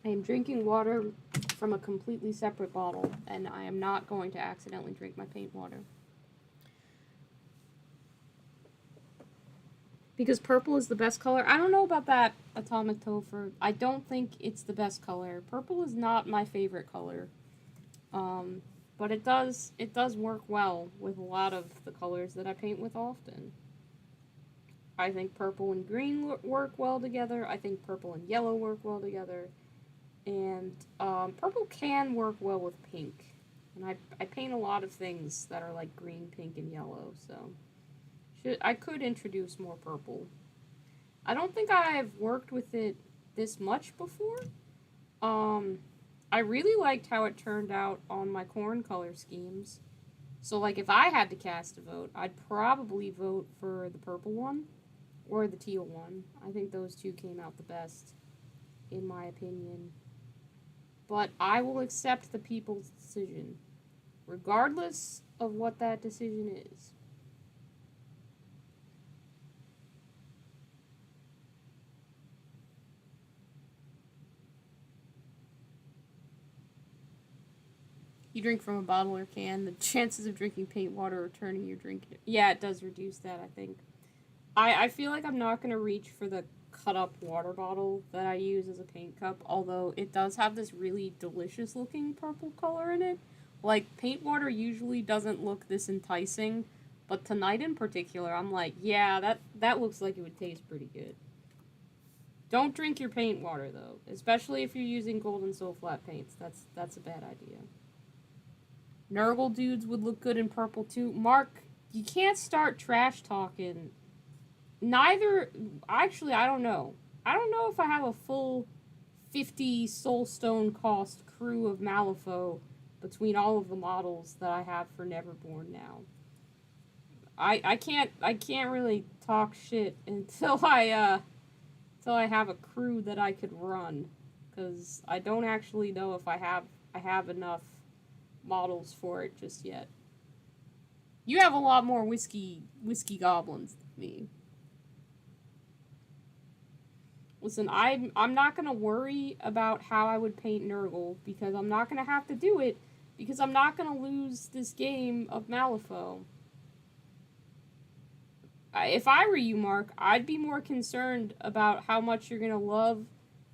S1: I am drinking water from a completely separate bottle, and I am not going to accidentally drink my paint water. Because purple is the best color. I don't know about that, Atomic Topher. I don't think it's the best color. Purple is not my favorite color. But it does work well with a lot of the colors that I paint with often. I think purple and green work well together. I think purple and yellow work well together. And purple can work well with pink. And I paint a lot of things that are like green, pink, and yellow, so I could introduce more purple. I don't think I've worked with it this much before. I really liked how it turned out on my corn color schemes. So, like, if I had to cast a vote, I'd probably vote for the purple one or the teal one. I think those two came out the best, in my opinion. But I will accept the people's decision, regardless of what that decision is. You drink from a bottle or can, the chances of drinking paint water or turning your drink... Yeah, it does reduce that, I think. I feel like I'm not going to reach for the cut-up water bottle that I use as a paint cup, although it does have this really delicious-looking purple color in it. Like, paint water usually doesn't look this enticing, but tonight in particular, I'm like, yeah, that looks like it would taste pretty good. Don't drink your paint water, though, especially if you're using gold and soul flat paints. That's a bad idea. Nurgle dudes would look good in purple, too. Mark, you can't start trash talking. Neither... Actually, I don't know. I don't know if I have a full 50 Soulstone cost crew of Malifaux between all of the models that I have for Neverborn now. I can't really talk shit until I have a crew that I could run, because I don't actually know if I have enough models for it just yet. You have a lot more whiskey goblins than me. Listen, I'm not gonna worry about how I would paint Nurgle, because I'm not gonna have to do it, because I'm not gonna lose this game of Malifaux. If I were you, Mark, I'd be more concerned about how much you're gonna love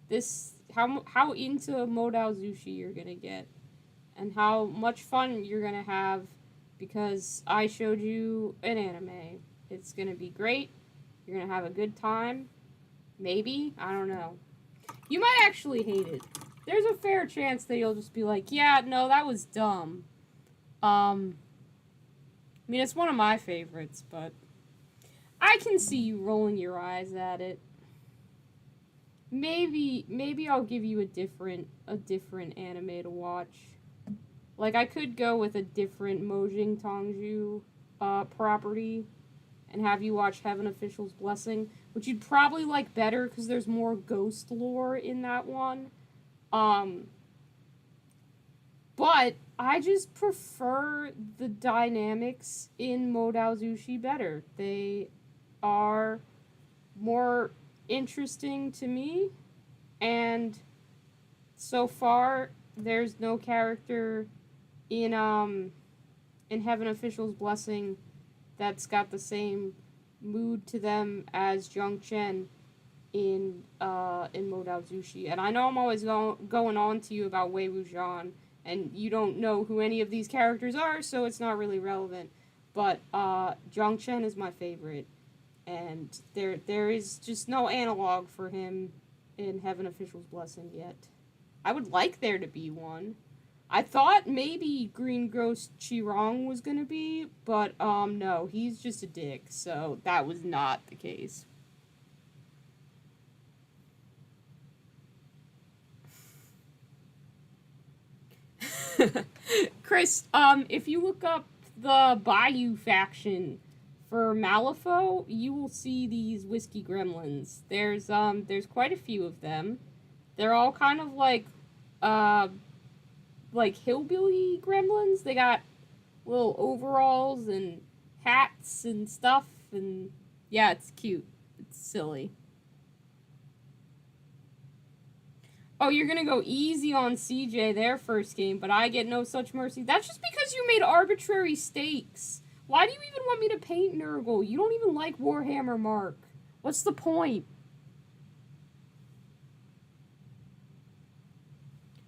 S1: this, how into Modao Zushi you're gonna get, and how much fun you're gonna have, because I showed you an anime. It's gonna be great. You're gonna have a good time. Maybe, I don't know. You might actually hate it. There's a fair chance that you'll just be like, yeah, no, that was dumb. I mean, it's one of my favorites, but I can see you rolling your eyes at it. Maybe I'll give you a different anime to watch. Like, I could go with a different Mojang Tongju property and have you watch Heaven Official's Blessing, which you'd probably like better because there's more ghost lore in that one. But I just prefer the dynamics in Modao Zushi better. They are more interesting to me, and so far there's no character in Heaven Official's Blessing that's got the same mood to them as Zhang Chen in Modao Zushi. And I know I'm always going on to you about Wei Wuxian, and you don't know who any of these characters are, so it's not really relevant. But Zhang Chen is my favorite, and there is just no analog for him in Heaven Official's Blessing yet. I would like there to be one. I thought maybe Green Ghost Qirong was gonna be, but no, he's just a dick, so that was not the case. Chris, if you look up the Bayou faction for Malifaux, you will see these whiskey gremlins. There's quite a few of them. They're all kind of like hillbilly gremlins. They got little overalls and hats and stuff, and yeah, it's cute. It's silly. Oh, you're gonna go easy on CJ their first game, but I get no such mercy. That's just because you made arbitrary stakes. Why do you even want me to paint Nurgle? You don't even like Warhammer, Mark. What's the point?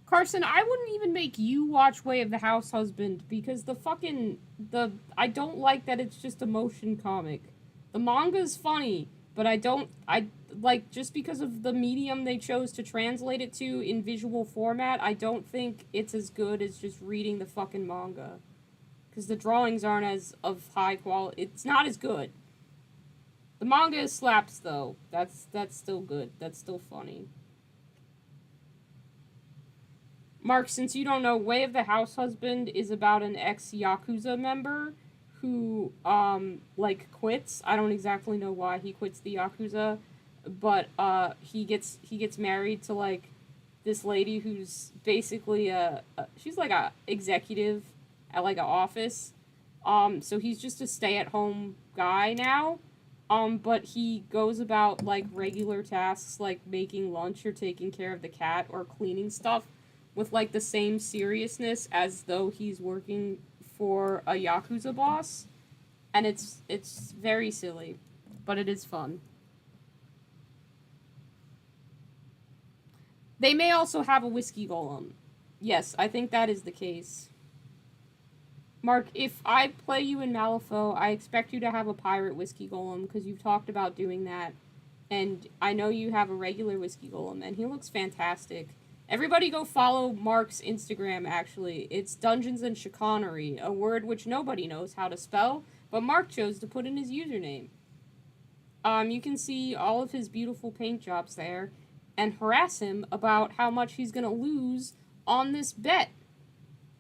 S1: Carson, I wouldn't even make you watch Way of the House Husband because I don't like that it's just a motion comic. The manga's funny, but I like, just because of the medium they chose to translate it to in visual format, I don't think it's as good as just reading the fucking manga. Because the drawings aren't as of high quality. It's not as good. The manga slaps, though. That's still good. That's still funny. Mark, since you don't know, Way of the House Husband is about an ex-Yakuza member who, quits. I don't exactly know why he quits the Yakuza, but, he gets married to, this lady who's basically she's like a executive at, an office. So he's just a stay-at-home guy now. But he goes about, regular tasks, like making lunch or taking care of the cat or cleaning stuff with, the same seriousness as though he's working for a Yakuza boss. And it's very silly, but it is fun. They may also have a whiskey golem. Yes, I think that is the case. Mark, if I play you in Malifaux, I expect you to have a pirate whiskey golem, because you've talked about doing that. And I know you have a regular whiskey golem, and he looks fantastic. Everybody go follow Mark's Instagram, actually. It's Dungeons and Chicanery, a word which nobody knows how to spell, but Mark chose to put in his username. You can see all of his beautiful paint jobs there, and harass him about how much he's gonna lose on this bet.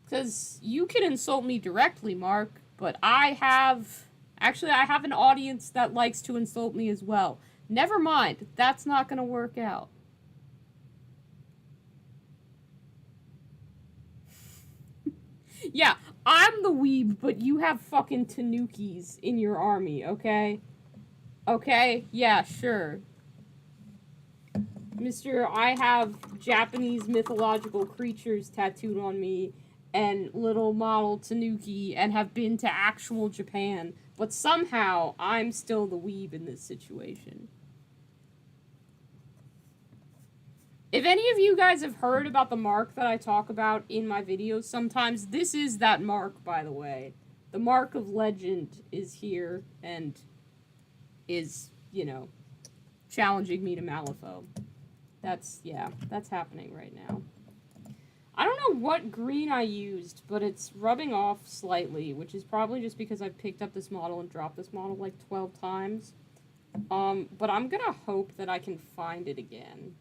S1: Because you can insult me directly, Mark, but I have an audience that likes to insult me as well. Never mind, that's not gonna work out. Yeah, I'm the weeb, but you have fucking tanukis in your army, okay? Okay? Yeah, sure. Mr. I have Japanese mythological creatures tattooed on me and little model Tanuki and have been to actual Japan, but somehow I'm still the weeb in this situation. If any of you guys have heard about the mark that I talk about in my videos sometimes, this is that mark, by the way. The Mark of Legend is here and is, you know, challenging me to Malifaux. That's happening right now. I don't know what green I used, but it's rubbing off slightly, which is probably just because I've picked up this model and dropped this model like 12 times. But I'm gonna hope that I can find it again.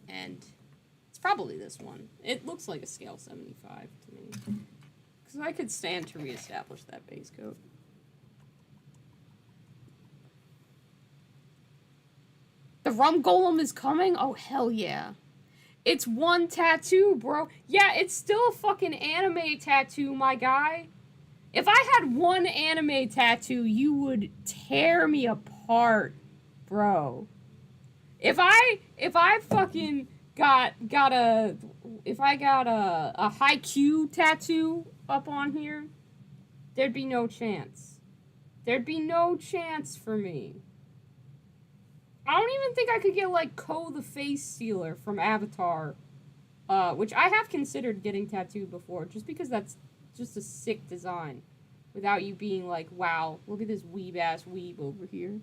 S1: And it's probably this one. It looks like a scale 75 to me. Because I could stand to reestablish that base coat. The Rum Golem is coming? Oh, hell yeah. It's one tattoo, bro. Yeah, it's still a fucking anime tattoo, my guy. If I had one anime tattoo, you would tear me apart, bro. If I fucking got a Haikyuu tattoo up on here, there'd be no chance. There'd be no chance for me. I don't even think I could get, like, Ko the Face Sealer from Avatar, which I have considered getting tattooed before, just because that's just a sick design, without you being like, wow, look at this weeb-ass weeb over here.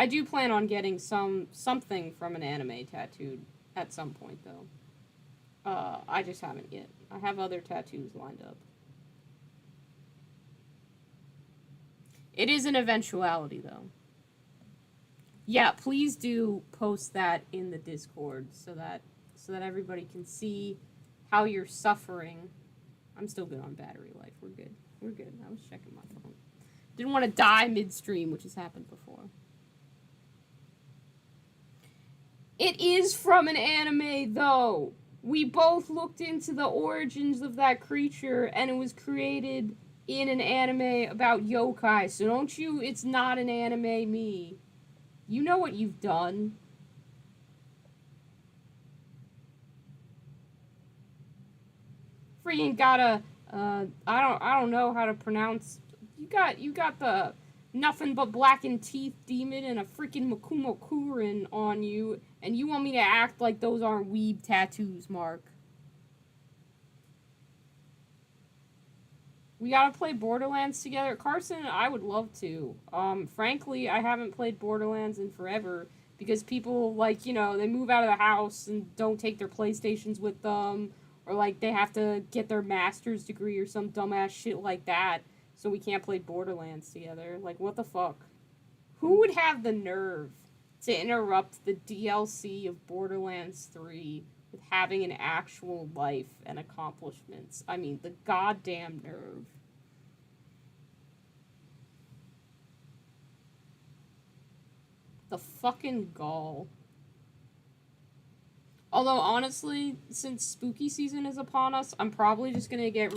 S1: I do plan on getting something from an anime tattooed at some point, though. I just haven't yet. I have other tattoos lined up. It is an eventuality, though. Yeah, please do post that in the Discord so that everybody can see how you're suffering. I'm still good on battery life. We're good. We're good. I was checking my phone. Didn't want to die midstream, which has happened before. It is from an anime, though. We both looked into the origins of that creature, and it was created in an anime about yokai. So don't you, it's not an anime me. You know what you've done. Freaking got a, I don't know how to pronounce. You got the nothing but blackened teeth demon and a freaking Makuma Kurin on you, and you want me to act like those aren't weeb tattoos, Mark. We gotta play Borderlands together. Carson, I would love to. Frankly, I haven't played Borderlands in forever because people, like, you know, they move out of the house and don't take their PlayStations with them, or, like, they have to get their master's degree or some dumbass shit like that, so we can't play Borderlands together. Like, what the fuck? Who would have the nerve to interrupt the DLC of Borderlands 3 with having an actual life and accomplishments? I mean, the goddamn nerve. The fucking gall. Although, honestly, since spooky season is upon us, I'm probably just gonna get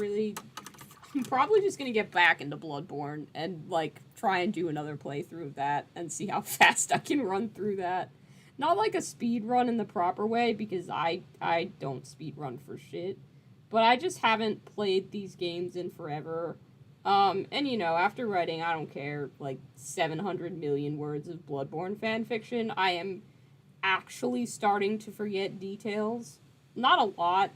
S1: back into Bloodborne and, like, try and do another playthrough of that and see how fast I can run through that. Not like a speed run in the proper way, because I don't speed run for shit. But I just haven't played these games in forever. And you know, after writing, I don't care, like 700 million words of Bloodborne fanfiction, I am actually starting to forget details. Not a lot,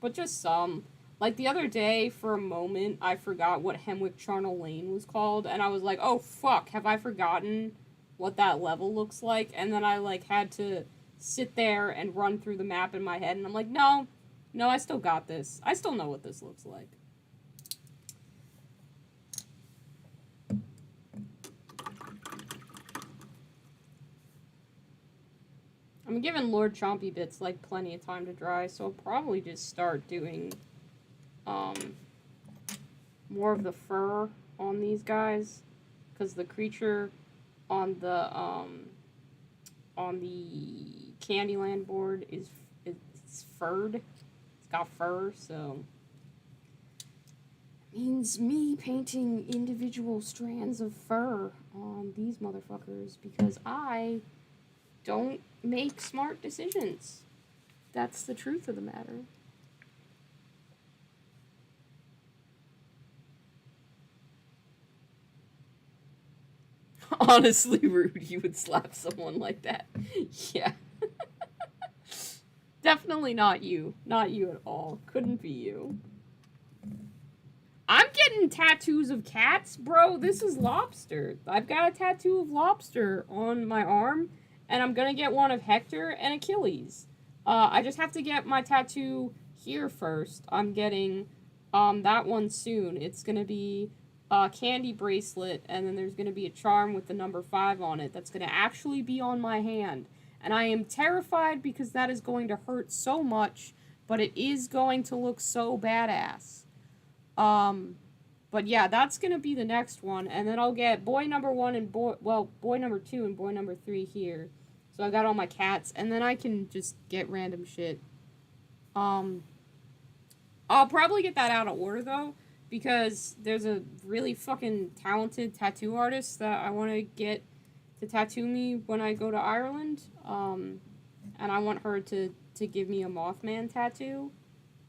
S1: but just some. Like, the other day, for a moment, I forgot what Hemwick Charnel Lane was called, and I was like, oh, fuck, have I forgotten what that level looks like? And then I, like, had to sit there and run through the map in my head, and I'm like, no, I still got this. I still know what this looks like. I'm giving Lord Chompy Bits, like, plenty of time to dry, so I'll probably just start doing, more of the fur on these guys, because the creature on the on the Candyland board is it's furred. It's got fur, so means me painting individual strands of fur on these motherfuckers because I don't make smart decisions. That's the truth of the matter. Honestly, rude. You would slap someone like that. Yeah. Definitely not you. Not you at all. Couldn't be you. I'm getting tattoos of cats, bro. This is Lobster. I've got a tattoo of Lobster on my arm, and I'm gonna get one of Hector and Achilles. I just have to get my tattoo here first. I'm getting that one soon. It's gonna be a candy bracelet, and then there's gonna be a charm with the number 5 on it that's gonna actually be on my hand. And I am terrified because that is going to hurt so much, but it is going to look so badass. But yeah, that's gonna be the next one, and then I'll get boy number 1 and boy number 2 and boy number 3 here. So I got all my cats, and then I can just get random shit. I'll probably get that out of order though, because there's a really fucking talented tattoo artist that I want to get to tattoo me when I go to Ireland. And I want her to give me a Mothman tattoo,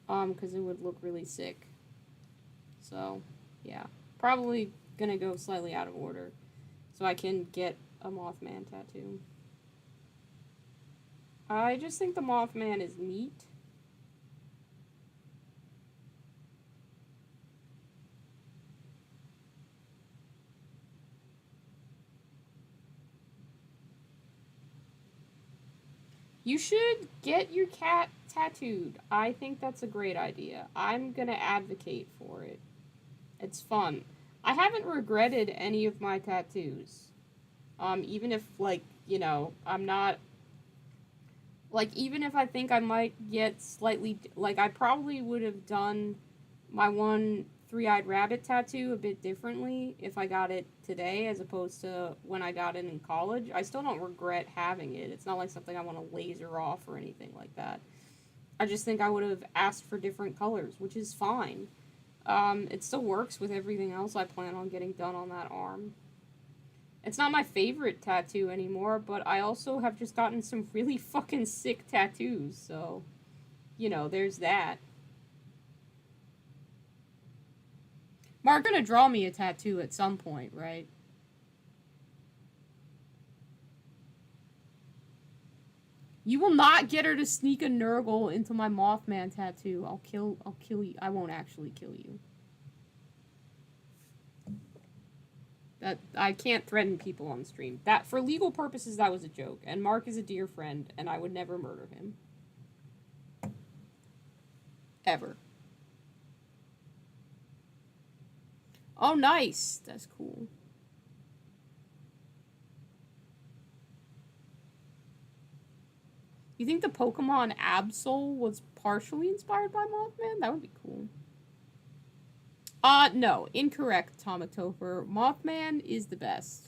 S1: because it would look really sick. So, yeah. Probably gonna go slightly out of order so I can get a Mothman tattoo. I just think the Mothman is neat. You should get your cat tattooed. I think that's a great idea. I'm gonna advocate for it. It's fun. I haven't regretted any of my tattoos. Even if, like, I'm not. Like, even if I think I might get slightly. Like, I probably would have done my one three-eyed rabbit tattoo a bit differently if I got it today as opposed to when I got it in college. I still don't regret having it. It's not like something I want to laser off or anything like that. I just think I would have asked for different colors, which is fine. It still works with everything else I plan on getting done on that arm. It's not my favorite tattoo anymore, but I also have just gotten some really fucking sick tattoos, so, there's that. Mark gonna draw me a tattoo at some point, right? You will not get her to sneak a Nurgle into my Mothman tattoo. I'll kill you. I won't actually kill you. That I can't threaten people on stream. That for legal purposes that was a joke. And Mark is a dear friend and I would never murder him. Ever. Oh, nice. That's cool. You think the Pokemon Absol was partially inspired by Mothman? That would be cool. No. Incorrect, Atomic Topher. Mothman is the best.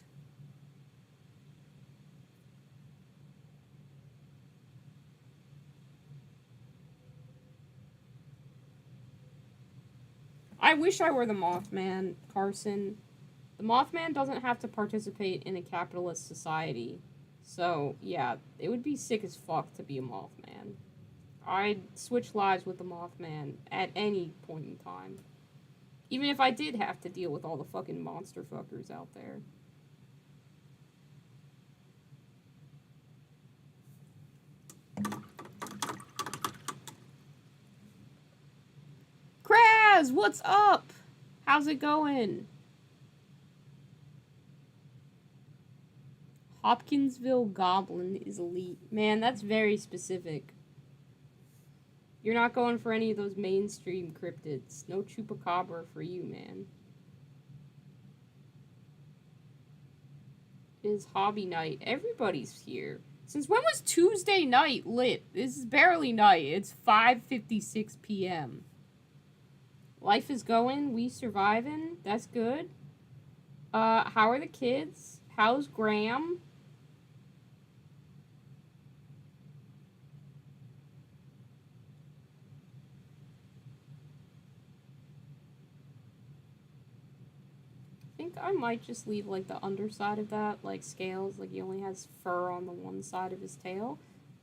S1: I wish I were the Mothman, Carson. The Mothman doesn't have to participate in a capitalist society. So, yeah, it would be sick as fuck to be a Mothman. I'd switch lives with the Mothman at any point in time. Even if I did have to deal with all the fucking monster fuckers out there. Kraz, what's up? How's it going? Hopkinsville Goblin is elite. Man, that's very specific. You're not going for any of those mainstream cryptids. No Chupacabra for you, man. It is hobby night. Everybody's here. Since when was Tuesday night lit? This is barely night. It's 5:56 p.m. Life is going. We surviving. That's good. How are the kids? How's Graham? I might just leave like the underside of that, like scales, like he only has fur on the one side of his tail.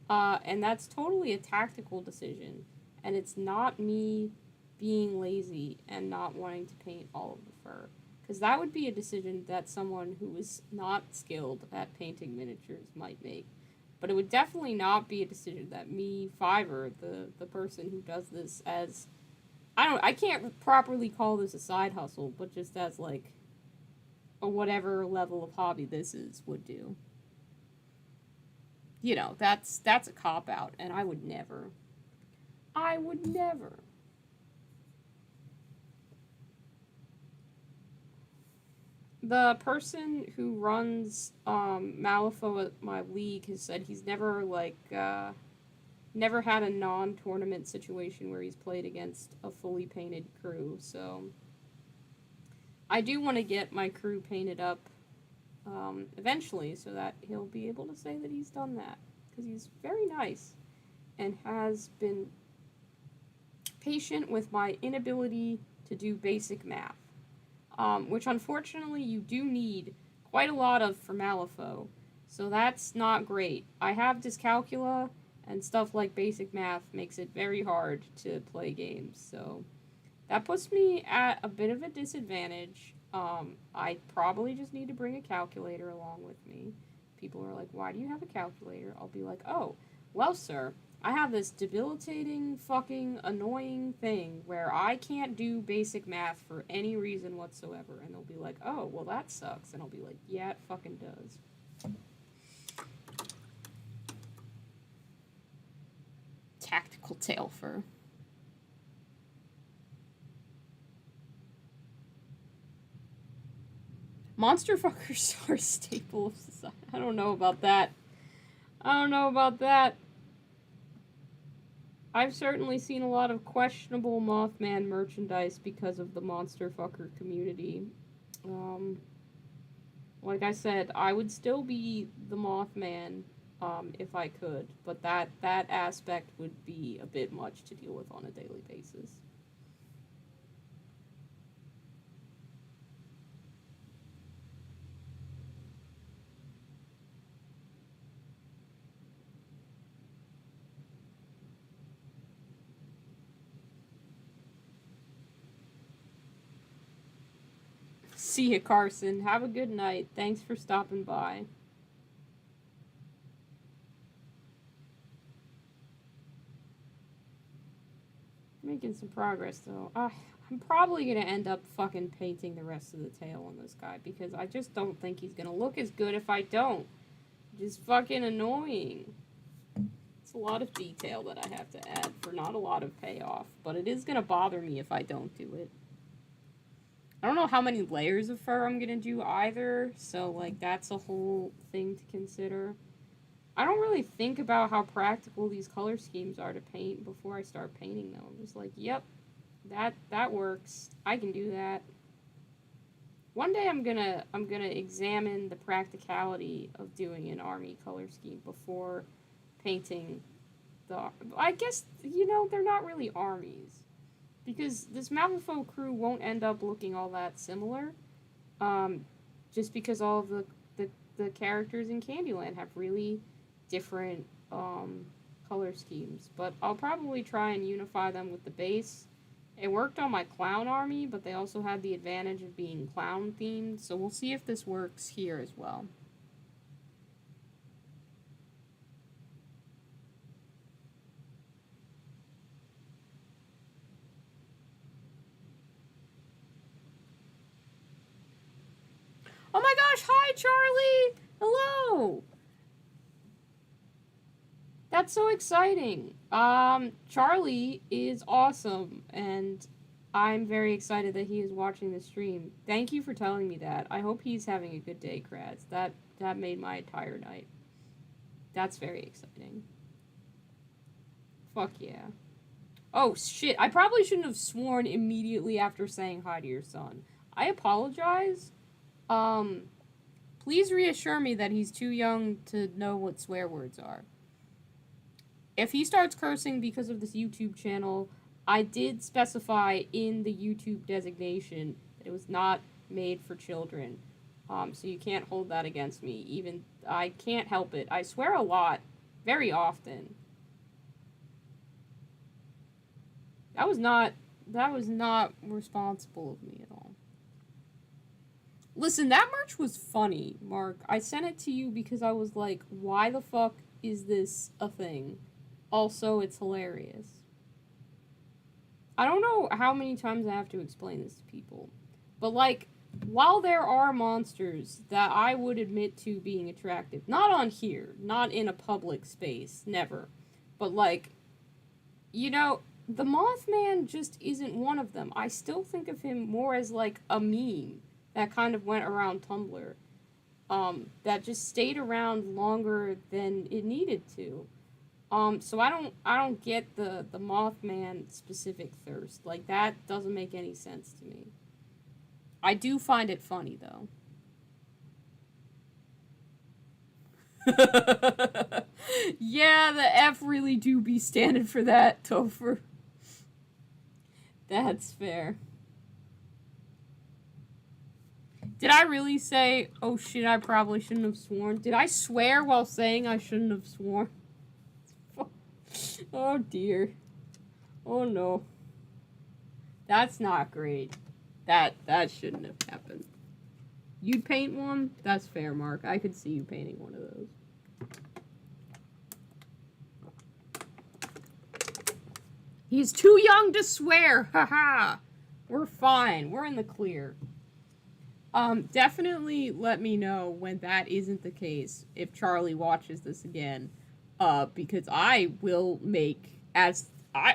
S1: And that's totally a tactical decision. And it's not me being lazy and not wanting to paint all of the fur. Because that would be a decision that someone who is not skilled at painting miniatures might make. But it would definitely not be a decision that me, Fiverr, the person who does this as I can't properly call this a side hustle, but just as like a whatever level of hobby this is would do. You know, that's a cop out, and I would never. I would never. The person who runs Malifaux at my league has said he's never never had a non-tournament situation where he's played against a fully painted crew. So I do want to get my crew painted up eventually, so that he'll be able to say that he's done that, because he's very nice and has been patient with my inability to do basic math, which unfortunately you do need quite a lot of for Malifaux, so that's not great. I have dyscalculia, and stuff like basic math makes it very hard to play games, so that puts me at a bit of a disadvantage. I probably just need to bring a calculator along with me. People are like, why do you have a calculator? I'll be like, oh, well, sir, I have this debilitating, fucking, annoying thing where I can't do basic math for any reason whatsoever. And they'll be like, oh, well, that sucks. And I'll be like, yeah, it fucking does. Tactical tail fur. Monster fuckers are a staple of society. I don't know about that. I don't know about that. I've certainly seen a lot of questionable Mothman merchandise because of the monster fucker community. Like I said, I would still be the Mothman if I could, but that aspect would be a bit much to deal with on a daily basis. See ya, Carson. Have a good night. Thanks for stopping by. Making some progress, though. I'm probably gonna end up fucking painting the rest of the tail on this guy, because I just don't think he's gonna look as good if I don't. Just fucking annoying. It's a lot of detail that I have to add for not a lot of payoff, but it is gonna bother me if I don't do it. I don't know how many layers of fur I'm gonna do either, so like that's a whole thing to consider. I don't really think about how practical these color schemes are to paint before I start painting them. I'm just like, yep, that works. I can do that. One day I'm gonna examine the practicality of doing an army color scheme before painting the. I guess they're not really armies, because this Malifaux crew won't end up looking all that similar. Just because all of the characters in Candyland have really different color schemes, but I'll probably try and unify them with the base. It worked on my clown army, but they also had the advantage of being clown themed, so we'll see if this works here as well. Oh my gosh, hi Charlie! Hello! That's so exciting. Charlie is awesome, and I'm very excited that he is watching the stream. Thank you for telling me that. I hope he's having a good day, Kraz. That made my entire night. That's very exciting. Fuck yeah. Oh, shit. I probably shouldn't have sworn immediately after saying hi to your son. I apologize. Please reassure me that he's too young to know what swear words are. If he starts cursing because of this YouTube channel, I did specify in the YouTube designation that it was not made for children. So you can't hold that against me. Even I can't help it. I swear a lot, very often. That was not responsible of me at all. Listen, that merch was funny, Mark. I sent it to you because I was like, why the fuck is this a thing? Also, it's hilarious. I don't know how many times I have to explain this to people. But like, while there are monsters that I would admit to being attractive, not on here, not in a public space, never. But like, you know, the Mothman just isn't one of them. I still think of him more as like a meme that kind of went around Tumblr. That just stayed around longer than it needed to. So I don't get the Mothman specific thirst. Like that doesn't make any sense to me. I do find it funny though. Yeah, the F really do be standing for that, Topher. That's fair. Did I really say, oh shit, I probably shouldn't have sworn? Did I swear while saying I shouldn't have sworn? Oh dear. Oh no. That's not great. That shouldn't have happened. You'd paint one? That's fair, Mark. I could see you painting one of those. He's too young to swear. Haha. We're fine. We're in the clear. Definitely let me know when that isn't the case if Charlie watches this again. Because I will make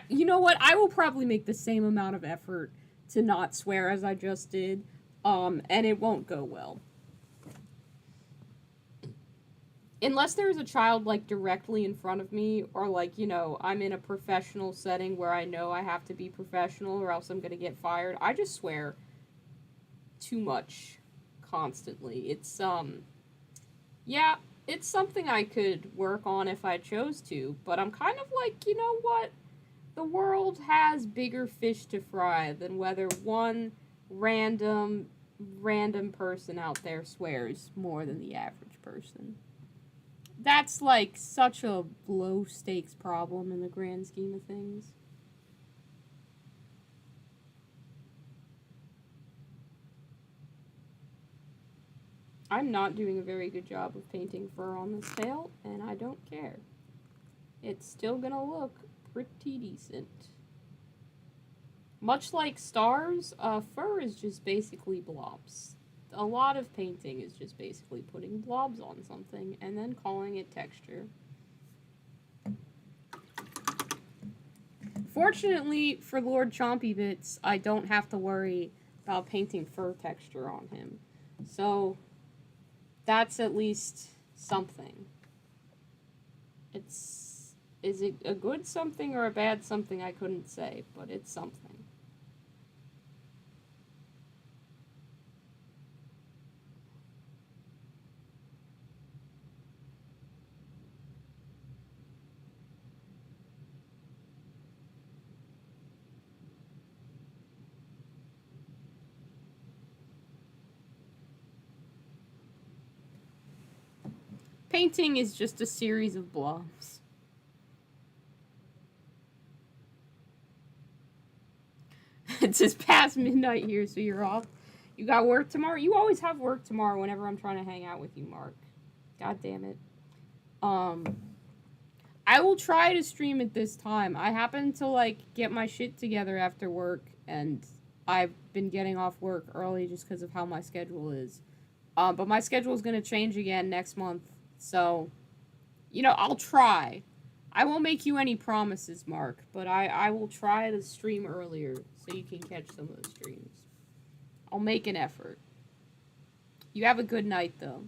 S1: you know what? I will probably make the same amount of effort to not swear as I just did. And it won't go well. Unless there's a child, like, directly in front of me, or, like, you know, I'm in a professional setting where I know I have to be professional or else I'm gonna get fired, I just swear too much constantly. Yeah, it's something I could work on if I chose to, but I'm kind of like, you know what? The world has bigger fish to fry than whether one random person out there swears more than the average person. That's like such a low stakes problem in the grand scheme of things. I'm not doing a very good job of painting fur on this tail, and I don't care. It's still gonna look pretty decent. Much like stars, fur is just basically blobs. A lot of painting is just basically putting blobs on something and then calling it texture. Fortunately for Lord Chompy Bits, I don't have to worry about painting fur texture on him. So, that's at least something. Is it a good something or a bad something? I couldn't say, but it's something. Painting is just a series of blobs. It's just past midnight here, so you're off. You got work tomorrow? You always have work tomorrow whenever I'm trying to hang out with you, Mark. God damn it. Um, I will try to stream at this time. I happen to, like, get my shit together after work, and I've been getting off work early just because of how my schedule is. But my schedule is going to change again next month, so, you know, I'll try. I won't make you any promises, Mark, but I will try to stream earlier so you can catch some of the streams. I'll make an effort. You have a good night, though.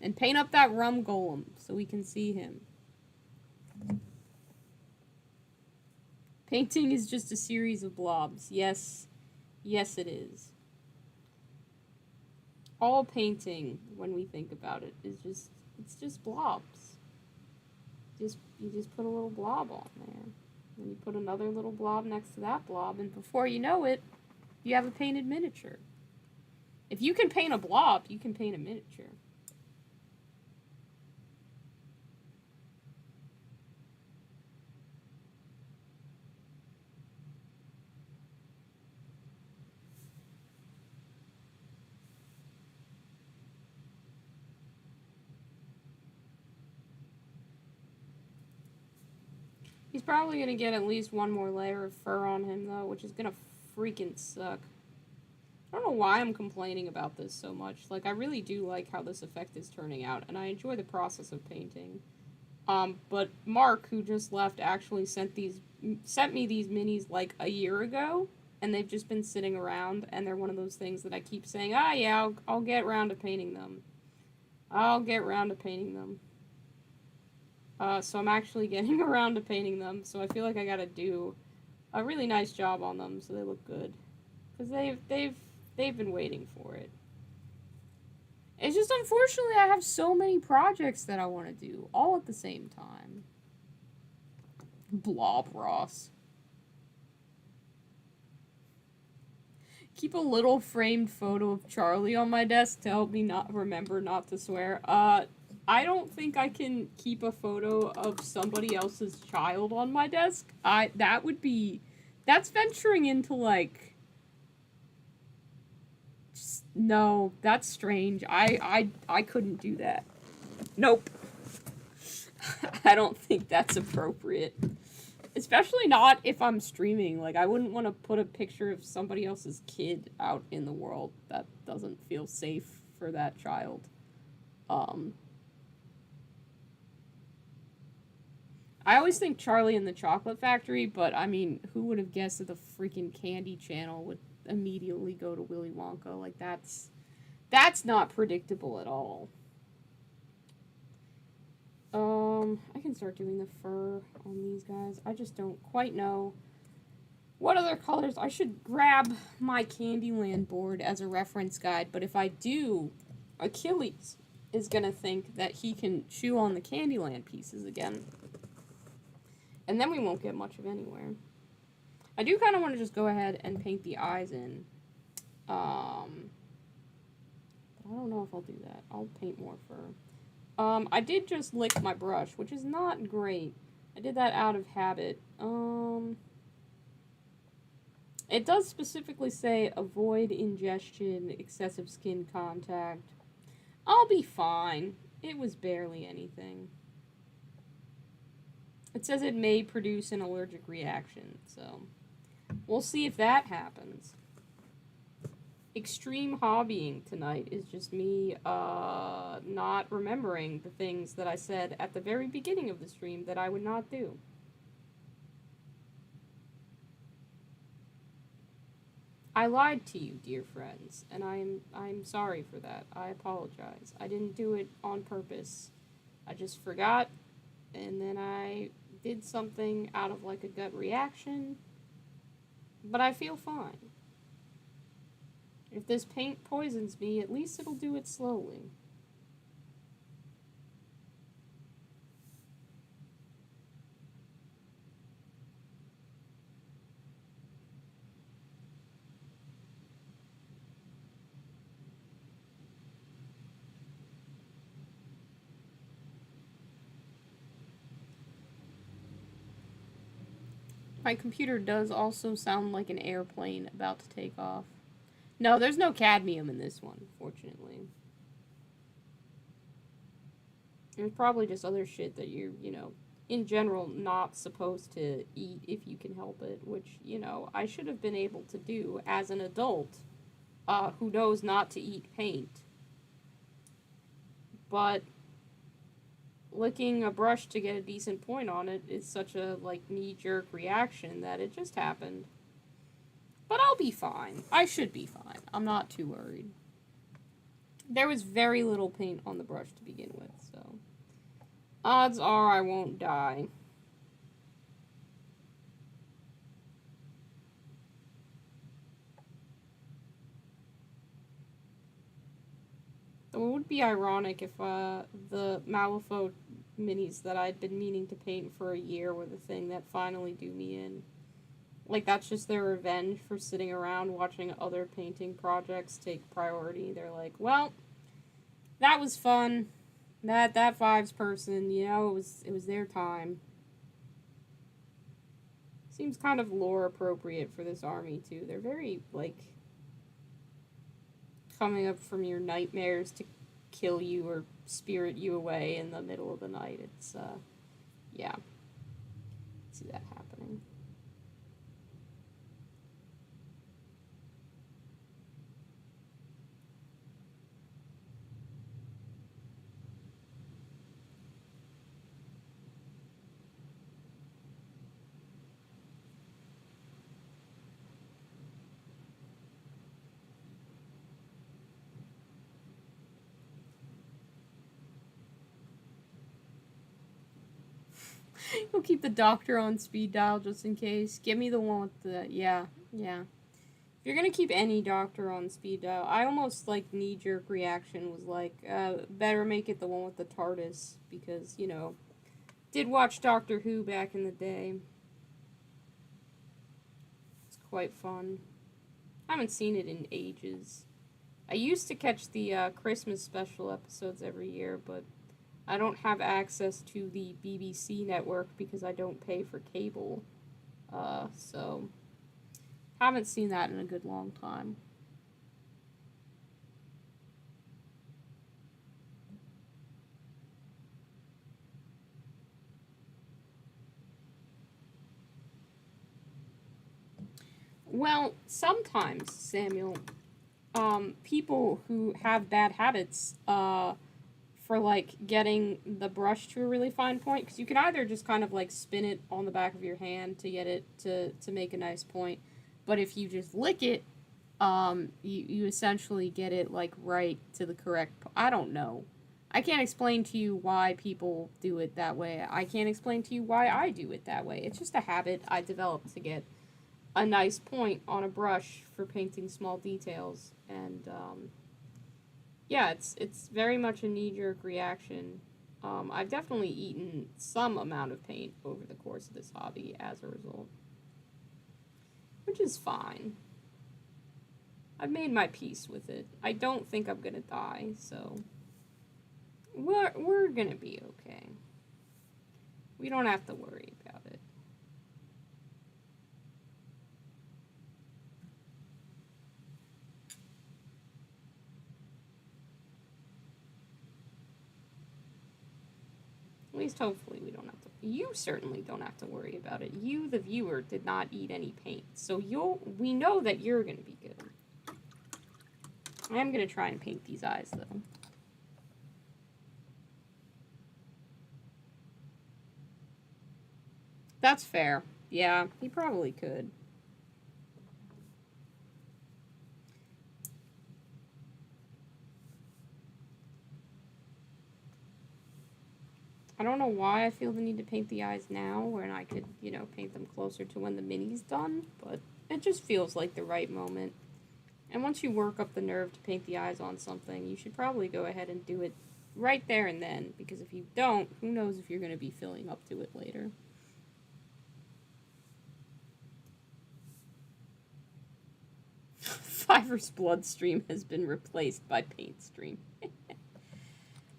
S1: And paint up that rum golem so we can see him. Painting is just a series of blobs. Yes. Yes, it is. All painting, when we think about it, is just... it's just blobs. You just put a little blob on there. Then you put another little blob next to that blob, and before you know it, you have a painted miniature. If you can paint a blob, you can paint a miniature. He's probably going to get at least one more layer of fur on him, though, which is going to freaking suck. I don't know why I'm complaining about this so much. Like, I really do like how this effect is turning out, and I enjoy the process of painting. But Mark, who just left, actually sent me these minis, like, a year ago, and they've just been sitting around, and they're one of those things that I keep saying, yeah, I'll get around to painting them. I'll get around to painting them. So I'm actually getting around to painting them, so I feel like I gotta do a really nice job on them so they look good. Because they've been waiting for it. It's just, unfortunately, I have so many projects that I want to do, all at the same time. Blob Ross. Keep a little framed photo of Charlie on my desk to help me not remember not to swear. I don't think I can keep a photo of somebody else's child on my desk. That's venturing into, like, no, that's strange. I couldn't do that. Nope. I don't think that's appropriate. Especially not if I'm streaming. Like, I wouldn't want to put a picture of somebody else's kid out in the world. That doesn't feel safe for that child. I always think Charlie and the Chocolate Factory, but I mean, who would have guessed that the freaking Candy Channel would immediately go to Willy Wonka? Like, that's not predictable at all. I can start doing the fur on these guys. I just don't quite know what other colors. I should grab my Candyland board as a reference guide, but if I do, Achilles is gonna think that he can chew on the Candyland pieces again. And then we won't get much of anywhere. I do kind of want to just go ahead and paint the eyes in. But I don't know if I'll do that. I'll paint more fur. I did just lick my brush, which is not great. I did that out of habit. It does specifically say avoid ingestion, excessive skin contact. I'll be fine. It was barely anything. It says it may produce an allergic reaction, so we'll see if that happens. Extreme hobbying tonight is just me not remembering the things that I said at the very beginning of the stream that I would not do. I lied to you, dear friends, and I'm sorry for that. I apologize. I didn't do it on purpose. I just forgot, and then I did something out of like a gut reaction, but I feel fine. If this paint poisons me, at least it'll do it slowly. My computer does also sound like an airplane about to take off. No, there's no cadmium in this one, fortunately. There's probably just other shit that you're, in general, not supposed to eat if you can help it, which, I should have been able to do as an adult who knows not to eat paint. But licking a brush to get a decent point on it is such a, knee-jerk reaction that it just happened. But I'll be fine. I should be fine. I'm not too worried. There was very little paint on the brush to begin with, so odds are I won't die. It would be ironic if the Malifaux minis that I'd been meaning to paint for a year were the thing that finally do me in. Like, that's just their revenge for sitting around watching other painting projects take priority. They're like, well, that was fun. That Fives person, it was their time. Seems kind of lore appropriate for this army too. They're very like coming up from your nightmares to kill you or spirit you away in the middle of the night. It's yeah. See that happening. You'll keep the doctor on speed dial just in case. Give me the one with the yeah. If you're gonna keep any doctor on speed dial, I almost like knee jerk reaction was like, better make it the one with the TARDIS because did watch Doctor Who back in the day. It's quite fun. I haven't seen it in ages. I used to catch the Christmas special episodes every year, but I don't have access to the BBC network because I don't pay for cable. So haven't seen that in a good long time. Well, sometimes, Samuel, people who have bad habits, for like getting the brush to a really fine point, because you can either just kind of like spin it on the back of your hand to get it to make a nice point, but if you just lick it, you essentially get it like right to the correct. I don't know. I can't explain to you why people do it that way. I can't explain to you why I do it that way. It's just a habit I developed to get a nice point on a brush for painting small details, and yeah, it's very much a knee jerk reaction. I've definitely eaten some amount of paint over the course of this hobby as a result, which is fine. I've made my peace with it. I don't think I'm gonna die, so we're gonna be okay. We don't have to worry about it. At least hopefully we don't have to. You certainly don't have to worry about it. You, the viewer, did not eat any paint, so we know that you're gonna be good. I am gonna try and paint these eyes though. That's fair. Yeah, he probably could. I don't know why I feel the need to paint the eyes now when I could, paint them closer to when the mini's done, but it just feels like the right moment. And once you work up the nerve to paint the eyes on something, you should probably go ahead and do it right there and then, because if you don't, who knows if you're going to be filling up to it later. Fiverr's bloodstream has been replaced by paint stream.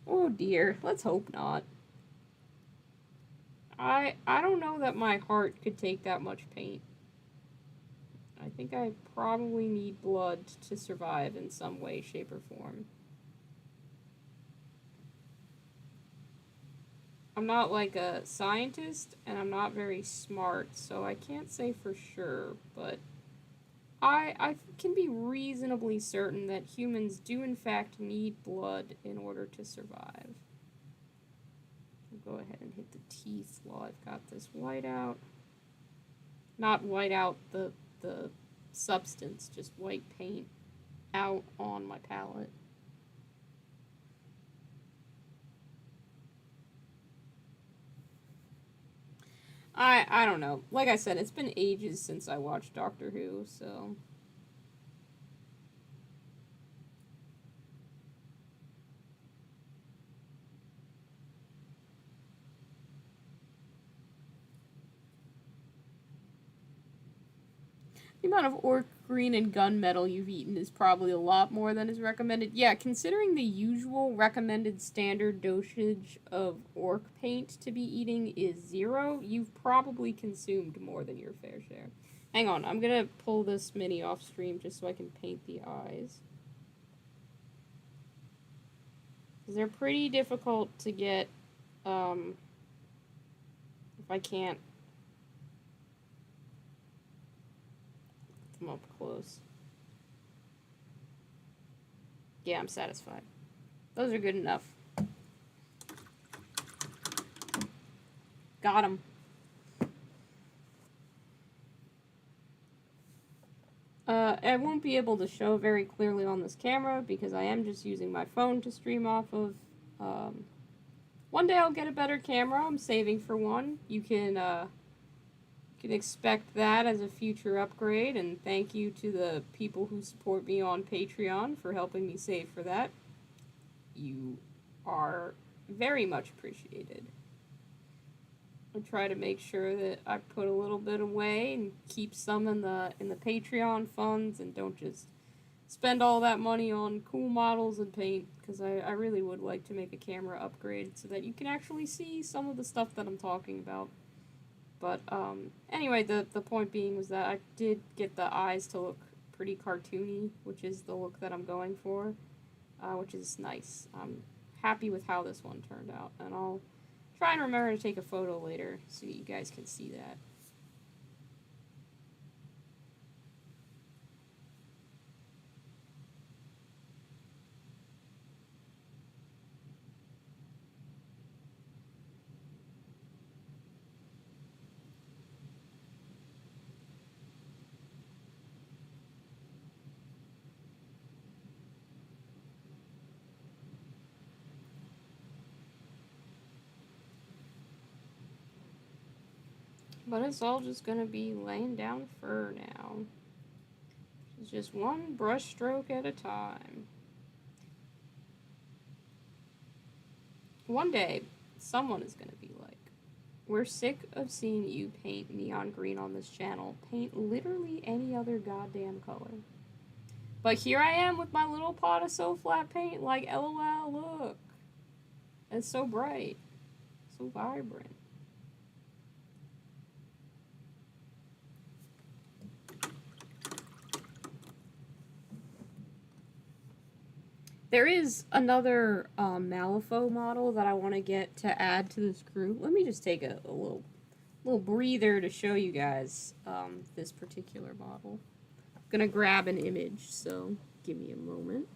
S1: Oh dear, let's hope not. I don't know that my heart could take that much paint. I think I probably need blood to survive in some way, shape, or form. I'm not like a scientist, and I'm not very smart, so I can't say for sure, but I can be reasonably certain that humans do in fact need blood in order to survive. I'll go ahead and hit the teeth while I've got this white out. Not white out the substance, just white paint out on my palette. I don't know. Like I said, it's been ages since I watched Doctor Who, so The amount of orc green and gunmetal you've eaten is probably a lot more than is recommended. Yeah, considering the usual recommended standard dosage of orc paint to be eating is 0, you've probably consumed more than your fair share. Hang on, I'm gonna pull this mini off stream just so I can paint the eyes. Because they're pretty difficult to get, if I can't come up close. Yeah, I'm satisfied. Those are good enough. Got him. I won't be able to show very clearly on this camera because I am just using my phone to stream off of. One day I'll get a better camera. I'm saving for one. You can expect that as a future upgrade, and thank you to the people who support me on Patreon for helping me save for that. You are very much appreciated. I try to make sure that I put a little bit away and keep some in the Patreon funds and don't just spend all that money on cool models and paint, because I really would like to make a camera upgrade so that you can actually see some of the stuff that I'm talking about. But anyway, the point being was that I did get the eyes to look pretty cartoony, which is the look that I'm going for, which is nice. I'm happy with how this one turned out, and I'll try and remember to take a photo later so you guys can see that. But it's all just gonna be laying down fur now. It's just one brush stroke at a time. One day, someone is gonna be like, we're sick of seeing you paint neon green on this channel. Paint literally any other goddamn color. But here I am with my little pot of so flat paint, like, LOL, look. It's so bright. So vibrant. There is another Malifaux model that I want to get to add to this crew. Let me just take a little breather to show you guys this particular model. I'm gonna grab an image, so give me a moment.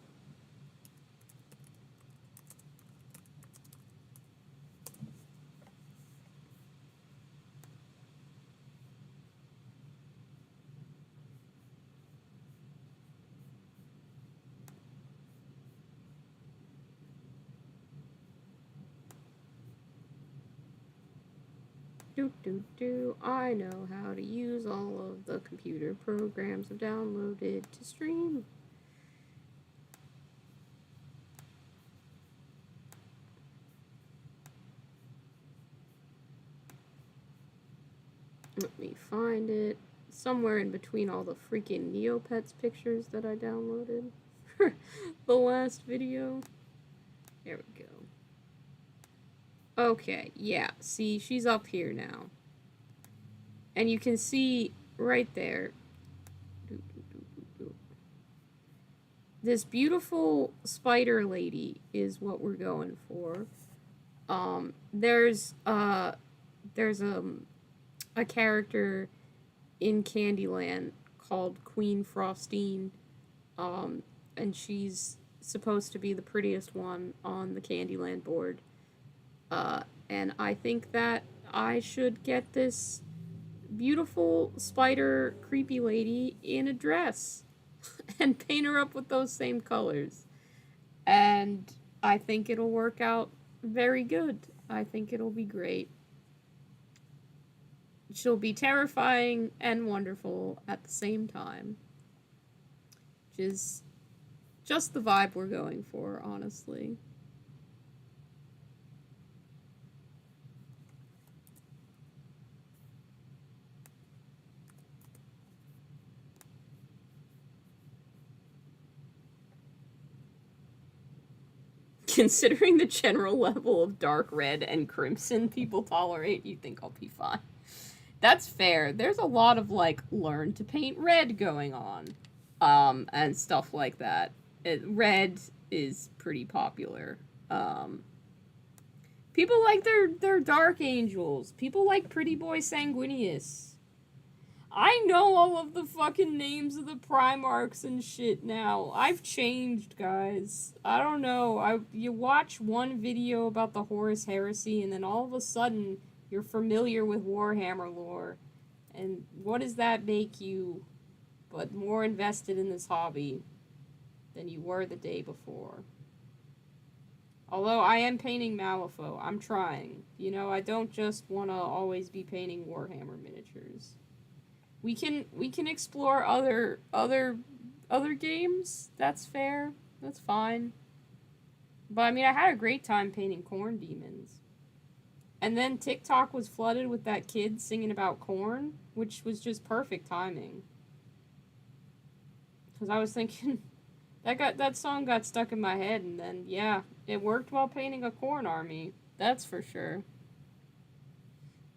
S1: I know how to use all of the computer programs I've downloaded to stream. Let me find it. Somewhere in between all the freaking Neopets pictures that I downloaded for the last video. There we go. Okay, yeah, see, she's up here now. And you can see right there, this beautiful spider lady is what we're going for. There's a character in Candyland called Queen Frostine, and she's supposed to be the prettiest one on the Candyland board. And I think that I should get this beautiful spider creepy lady in a dress and paint her up with those same colors. And I think it'll work out very good. I think it'll be great. She'll be terrifying and wonderful at the same time. Which is just the vibe we're going for, honestly. Considering the general level of dark red and crimson people tolerate, you think I'll be fine. That's fair. There's a lot of, like, learn to paint red going on. And stuff like that. Red is pretty popular. People like their Dark Angels. People like Pretty Boy Sanguinius. I know all of the fucking names of the Primarchs and shit now. I've changed, guys. I don't know. You watch one video about the Horus Heresy, and then all of a sudden, you're familiar with Warhammer lore. And what does that make you but more invested in this hobby than you were the day before? Although I am painting Malifaux. I'm trying. You know, I don't just want to always be painting Warhammer miniatures. We can explore other games. That's fair. That's fine. But I mean, I had a great time painting Khorne demons. And then TikTok was flooded with that kid singing about corn, which was just perfect timing. Cuz I was thinking that song got stuck in my head, and then yeah, it worked while painting a Khorne army. That's for sure.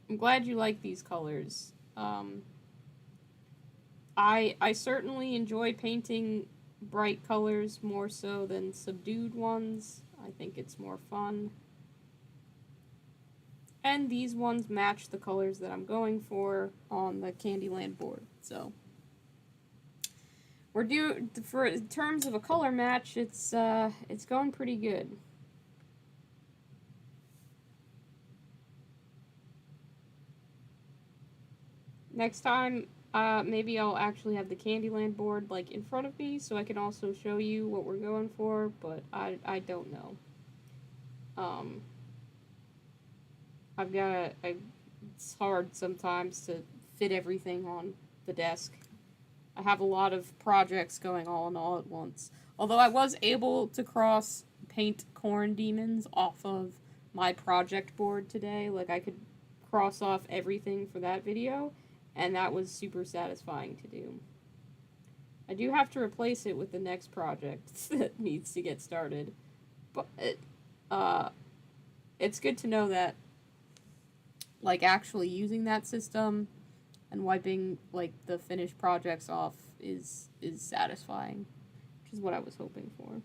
S1: I'm glad you like these colors. I certainly enjoy painting bright colors more so than subdued ones. I think it's more fun. And these ones match the colors that I'm going for on the Candyland board. So we're due for, in terms of a color match, it's going pretty good. Next time, maybe I'll actually have the Candyland board, like, in front of me, so I can also show you what we're going for, but I don't know. It's hard sometimes to fit everything on the desk. I have a lot of projects going on all at once. Although I was able to paint Khorne demons off of my project board today. Like, I could cross off everything for that video, and that was super satisfying to do. I do have to replace it with the next project that needs to get started. But it's good to know that, like, actually using that system and wiping, like, the finished projects off is satisfying, which is what I was hoping for.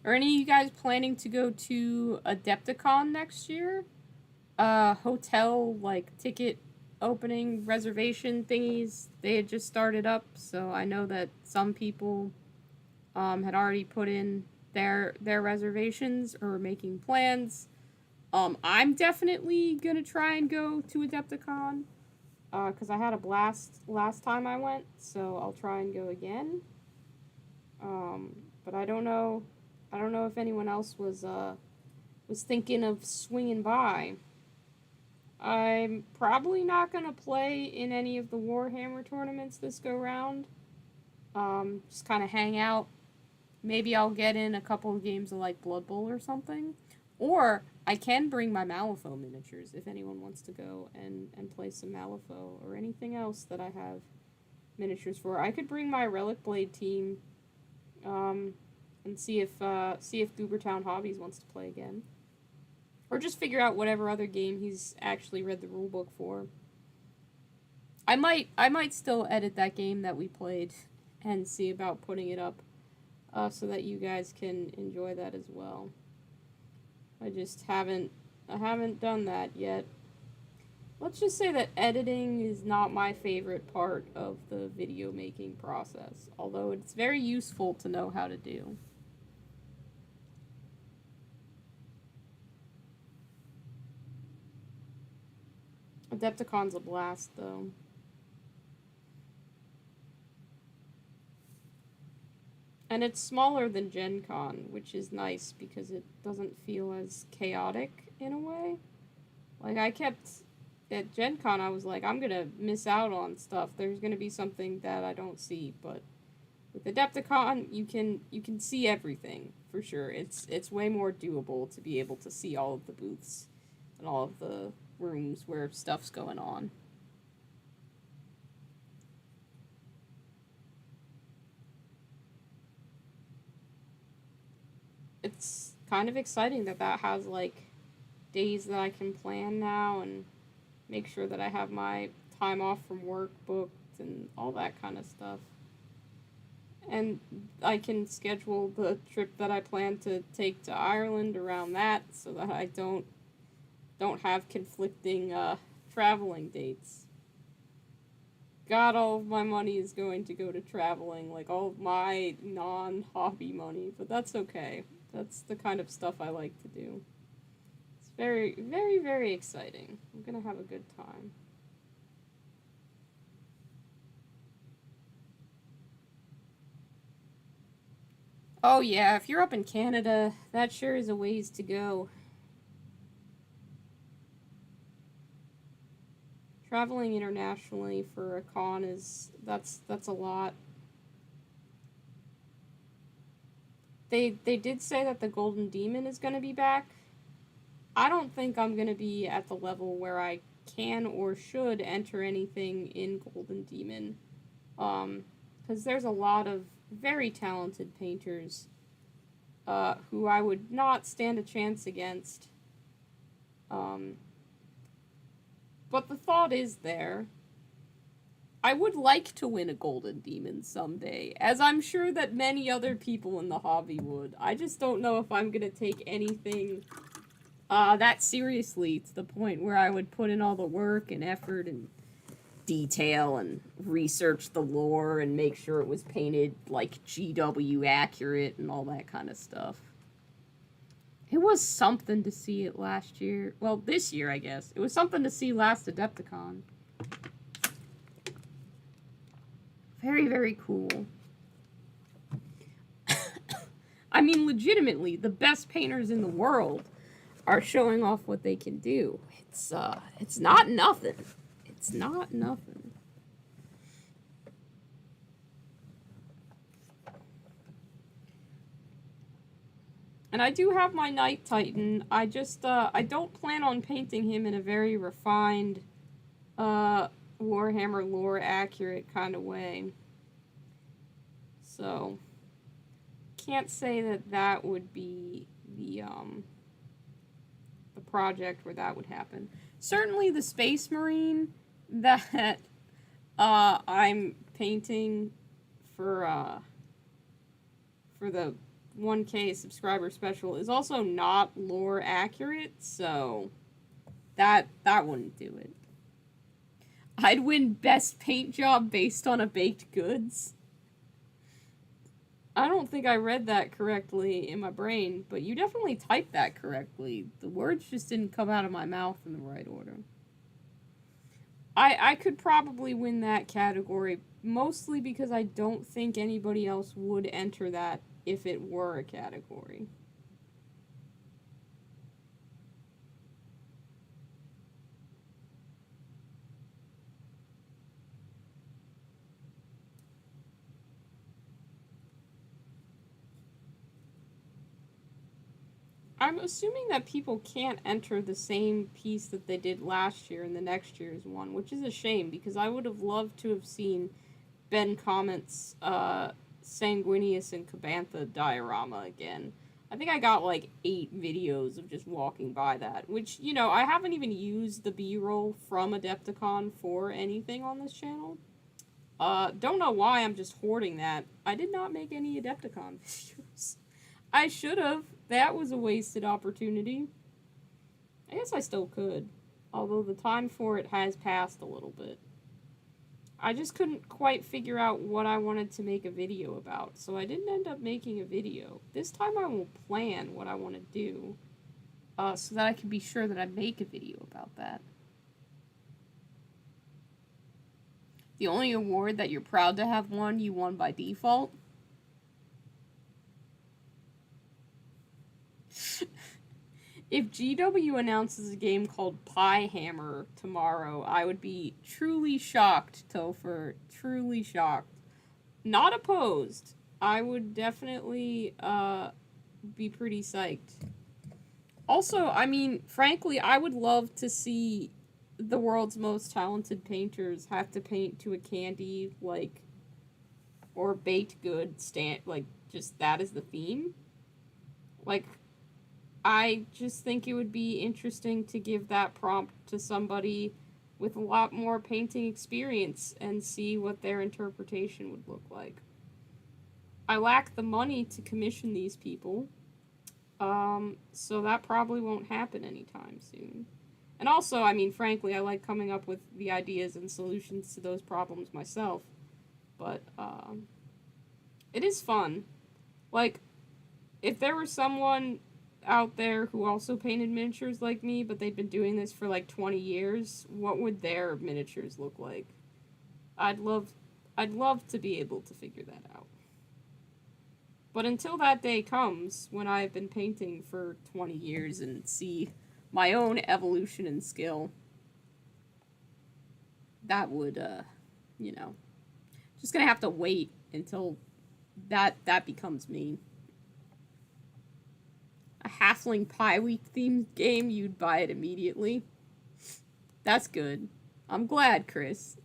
S1: Are any of you guys planning to go to Adepticon next year? Hotel, like, ticket opening reservation thingies, they had just started up, so I know that some people had already put in their reservations or making plans. I'm definitely gonna try and go to Adepticon, because I had a blast last time I went, so I'll try and go again. But I don't know if anyone else was thinking of swinging by. I'm probably not going to play in any of the Warhammer tournaments this go round. Just kind of hang out. Maybe I'll get in a couple of games of, like, Blood Bowl or something. Or I can bring my Malifaux miniatures if anyone wants to go and play some Malifaux or anything else that I have miniatures for. I could bring my Relic Blade team and see if Goobertown Hobbies wants to play again. Or just figure out whatever other game he's actually read the rulebook for. I might still edit that game that we played and see about putting it up so that you guys can enjoy that as well. I haven't done that yet. Let's just say that editing is not my favorite part of the video making process, although it's very useful to know how to do. Adepticon's a blast, though. And it's smaller than Gen Con, which is nice because it doesn't feel as chaotic in a way. Like, at Gen Con, I was like, I'm gonna miss out on stuff. There's gonna be something that I don't see, but with Adepticon, you can see everything, for sure. It's way more doable to be able to see all of the booths. in all of the rooms where stuff's going on. It's kind of exciting that that has like days that I can plan now and make sure that I have my time off from work booked and all that kind of stuff. And I can schedule the trip that I plan to take to Ireland around that so that I don't have conflicting traveling dates. God, all of my money is going to go to traveling, like all of my non-hobby money, but that's okay. That's the kind of stuff I like to do. It's very, very, very exciting. I'm gonna have a good time. Oh yeah, if you're up in Canada, that sure is a ways to go. Traveling internationally for a con is that's a lot. They did say that the Golden Demon is going to be back. I don't think I'm going to be at the level where I can or should enter anything in Golden Demon. Cuz there's a lot of very talented painters who I would not stand a chance against. Um, but the thought is there. I would like to win a Golden Demon someday, as I'm sure that many other people in the hobby would. I just don't know if I'm gonna take anything that seriously to the point where I would put in all the work and effort and detail and research the lore and make sure it was painted like GW accurate and all that kind of stuff. It was something to see it last year. Well, this year, I guess. It was something to see last Adepticon. Very, very cool. I mean, legitimately, the best painters in the world are showing off what they can do. It's not nothing. It's not nothing. And I do have my Night Titan. I just, I don't plan on painting him in a very refined, Warhammer lore accurate kind of way. So, can't say that that would be the project where that would happen. Certainly the Space Marine that I'm painting for the 1K subscriber special is also not lore accurate, so that wouldn't do it. I'd win best paint job based on a baked goods. I don't think I read that correctly in my brain, but you definitely typed that correctly. The words just didn't come out of my mouth in the right order. I could probably win that category, mostly because I don't think anybody else would enter that if it were a category. I'm assuming that people can't enter the same piece that they did last year in the next year's one, which is a shame because I would have loved to have seen Ben Comet's Sanguinius and Cabantha diorama again. I think I got like 8 videos of just walking by that, which, you know, I haven't even used the B-roll from Adepticon for anything on this channel. Don't know why I'm just hoarding that. I did not make any Adepticon videos. I should have. That was a wasted opportunity. I guess I still could, although the time for it has passed a little bit. I just couldn't quite figure out what I wanted to make a video about, so I didn't end up making a video. This time I will plan what I want to do, so that I can be sure that I make a video about that. The only award that you're proud to have won, you won by default. If GW announces a game called Pie Hammer tomorrow, I would be truly shocked, Topher. Truly shocked. Not opposed. I would definitely be pretty psyched. Also, I mean, frankly, I would love to see the world's most talented painters have to paint to a candy, like, or baked good stand, like, just that is the theme. Like, I just think it would be interesting to give that prompt to somebody with a lot more painting experience and see what their interpretation would look like. I lack the money to commission these people, so that probably won't happen anytime soon. And also, I mean, frankly, I like coming up with the ideas and solutions to those problems myself. But it is fun. Like, if there was someone out there who also painted miniatures like me, but they'd been doing this for like 20 years, what would their miniatures look like? I'd love I'd love to be able to figure that out. But until that day comes, when I've been painting for 20 years and see my own evolution in skill, that would, you know, just gonna have to wait until that becomes me. A Halfling Pie Week themed game, you'd buy it immediately. That's good. I'm glad, Chris.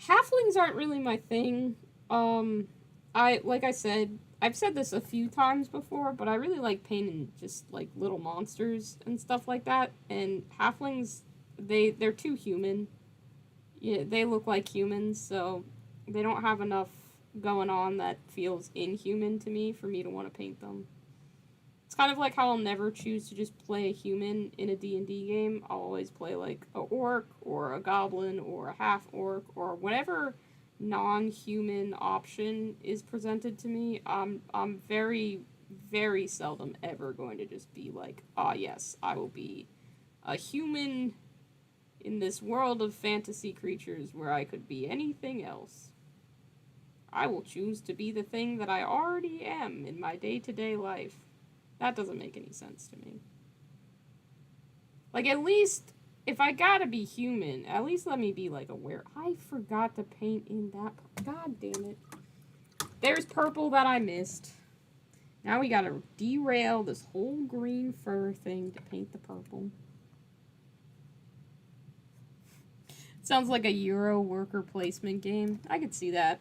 S1: Halflings aren't really my thing. Like I said, I've said this a few times before, but I really like painting just like little monsters and stuff like that. And halflings, they're too human. Yeah, they look like humans, so they don't have enough going on that feels inhuman to me for me to want to paint them. It's kind of like how I'll never choose to just play a human in a D&D game. I'll always play like a orc or a goblin or a half orc or whatever non-human option is presented to me. I'm very very seldom ever going to just be like, "Ah, yes, I will be a human in this world of fantasy creatures where I could be anything else." I will choose to be the thing that I already am in my day-to-day life. That doesn't make any sense to me. Like, at least, if I gotta be human, at least let me be, like, aware. I forgot to paint in that. God damn it. There's purple that I missed. Now we gotta derail this whole green fur thing to paint the purple. Sounds like a Euro worker placement game. I could see that.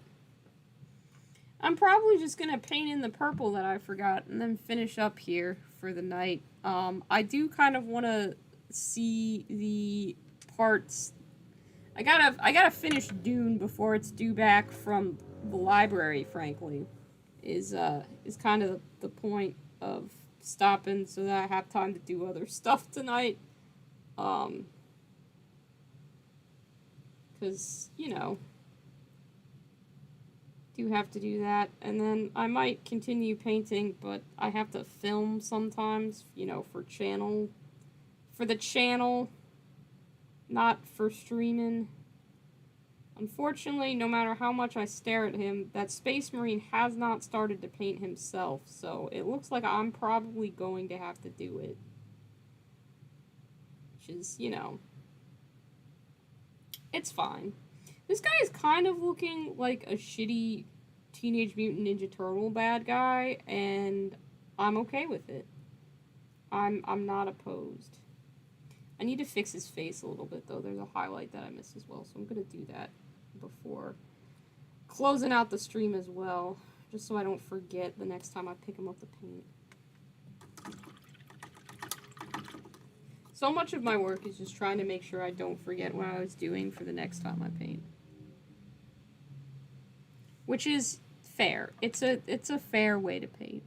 S1: I'm probably just gonna paint in the purple that I forgot and then finish up here for the night. I do kind of want to see the parts. I gotta finish Dune before it's due back from the library. Frankly, is kind of the point of stopping so that I have time to do other stuff tonight. Because you know, do have to do that, and then I might continue painting, but I have to film sometimes, you know, for the channel, not for streaming. Unfortunately, no matter how much I stare at him, that Space Marine has not started to paint himself, so it looks like I'm probably going to have to do it. Which is, you know, it's fine. This guy is kind of looking like a shitty Teenage Mutant Ninja Turtle bad guy, and I'm okay with it. I'm not opposed. I need to fix his face a little bit though. There's a highlight that I missed as well, so I'm gonna do that before closing out the stream as well, just so I don't forget the next time I pick him up to paint. So much of my work is just trying to make sure I don't forget what I was doing for the next time I paint. Which is fair. It's a fair way to paint.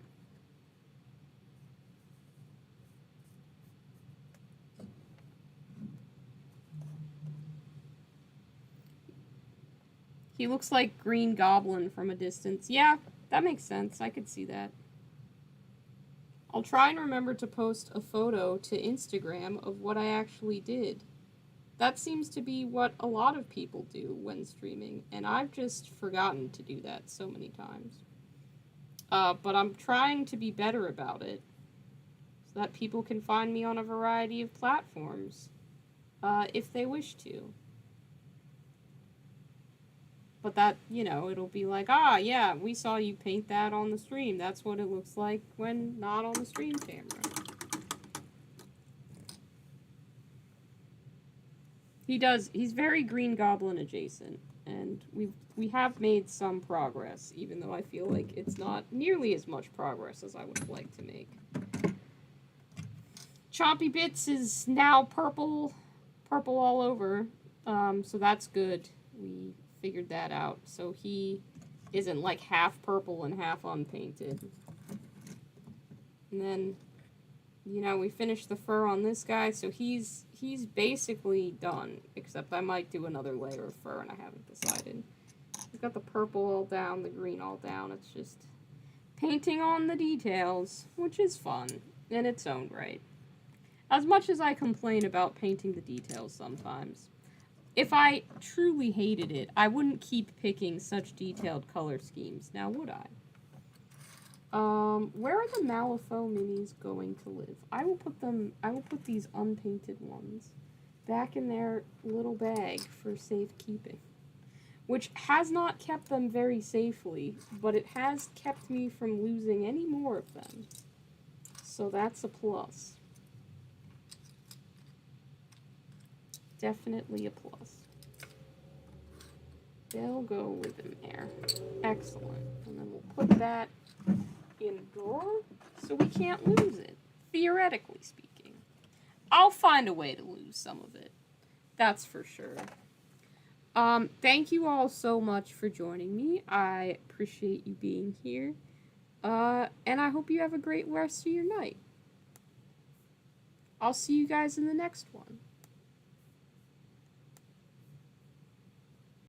S1: He looks like Green Goblin from a distance. Yeah, that makes sense. I could see that. I'll try and remember to post a photo to Instagram of what I actually did. That seems to be what a lot of people do when streaming, and I've just forgotten to do that so many times. But I'm trying to be better about it, so that people can find me on a variety of platforms, if they wish to. But that, you know, it'll be like, ah, yeah, we saw you paint that on the stream. That's what it looks like when not on the stream camera. He's very Green Goblin adjacent, and we have made some progress, even though I feel like it's not nearly as much progress as I would have liked to make. Chompy Bits is now purple all over, so that's good. We figured that out, so he isn't like half purple and half unpainted. And then, you know, we finished the fur on this guy, so he's basically done, except I might do another layer of fur, and I haven't decided. We've got the purple all down, the green all down. It's just painting on the details, which is fun in its own right. As much as I complain about painting the details sometimes, if I truly hated it, I wouldn't keep picking such detailed color schemes, now would I? Where are the Malifaux minis going to live? I will put these unpainted ones back in their little bag for safekeeping. Which has not kept them very safely, but it has kept me from losing any more of them. So that's a plus. Definitely a plus. They'll go live in there. Excellent. And then we'll put that in a drawer so we can't lose it, theoretically speaking. I'll find a way to lose some of it. That's for sure. Thank you all so much for joining me. I appreciate you being here. And I hope you have a great rest of your night. I'll see you guys in the next one.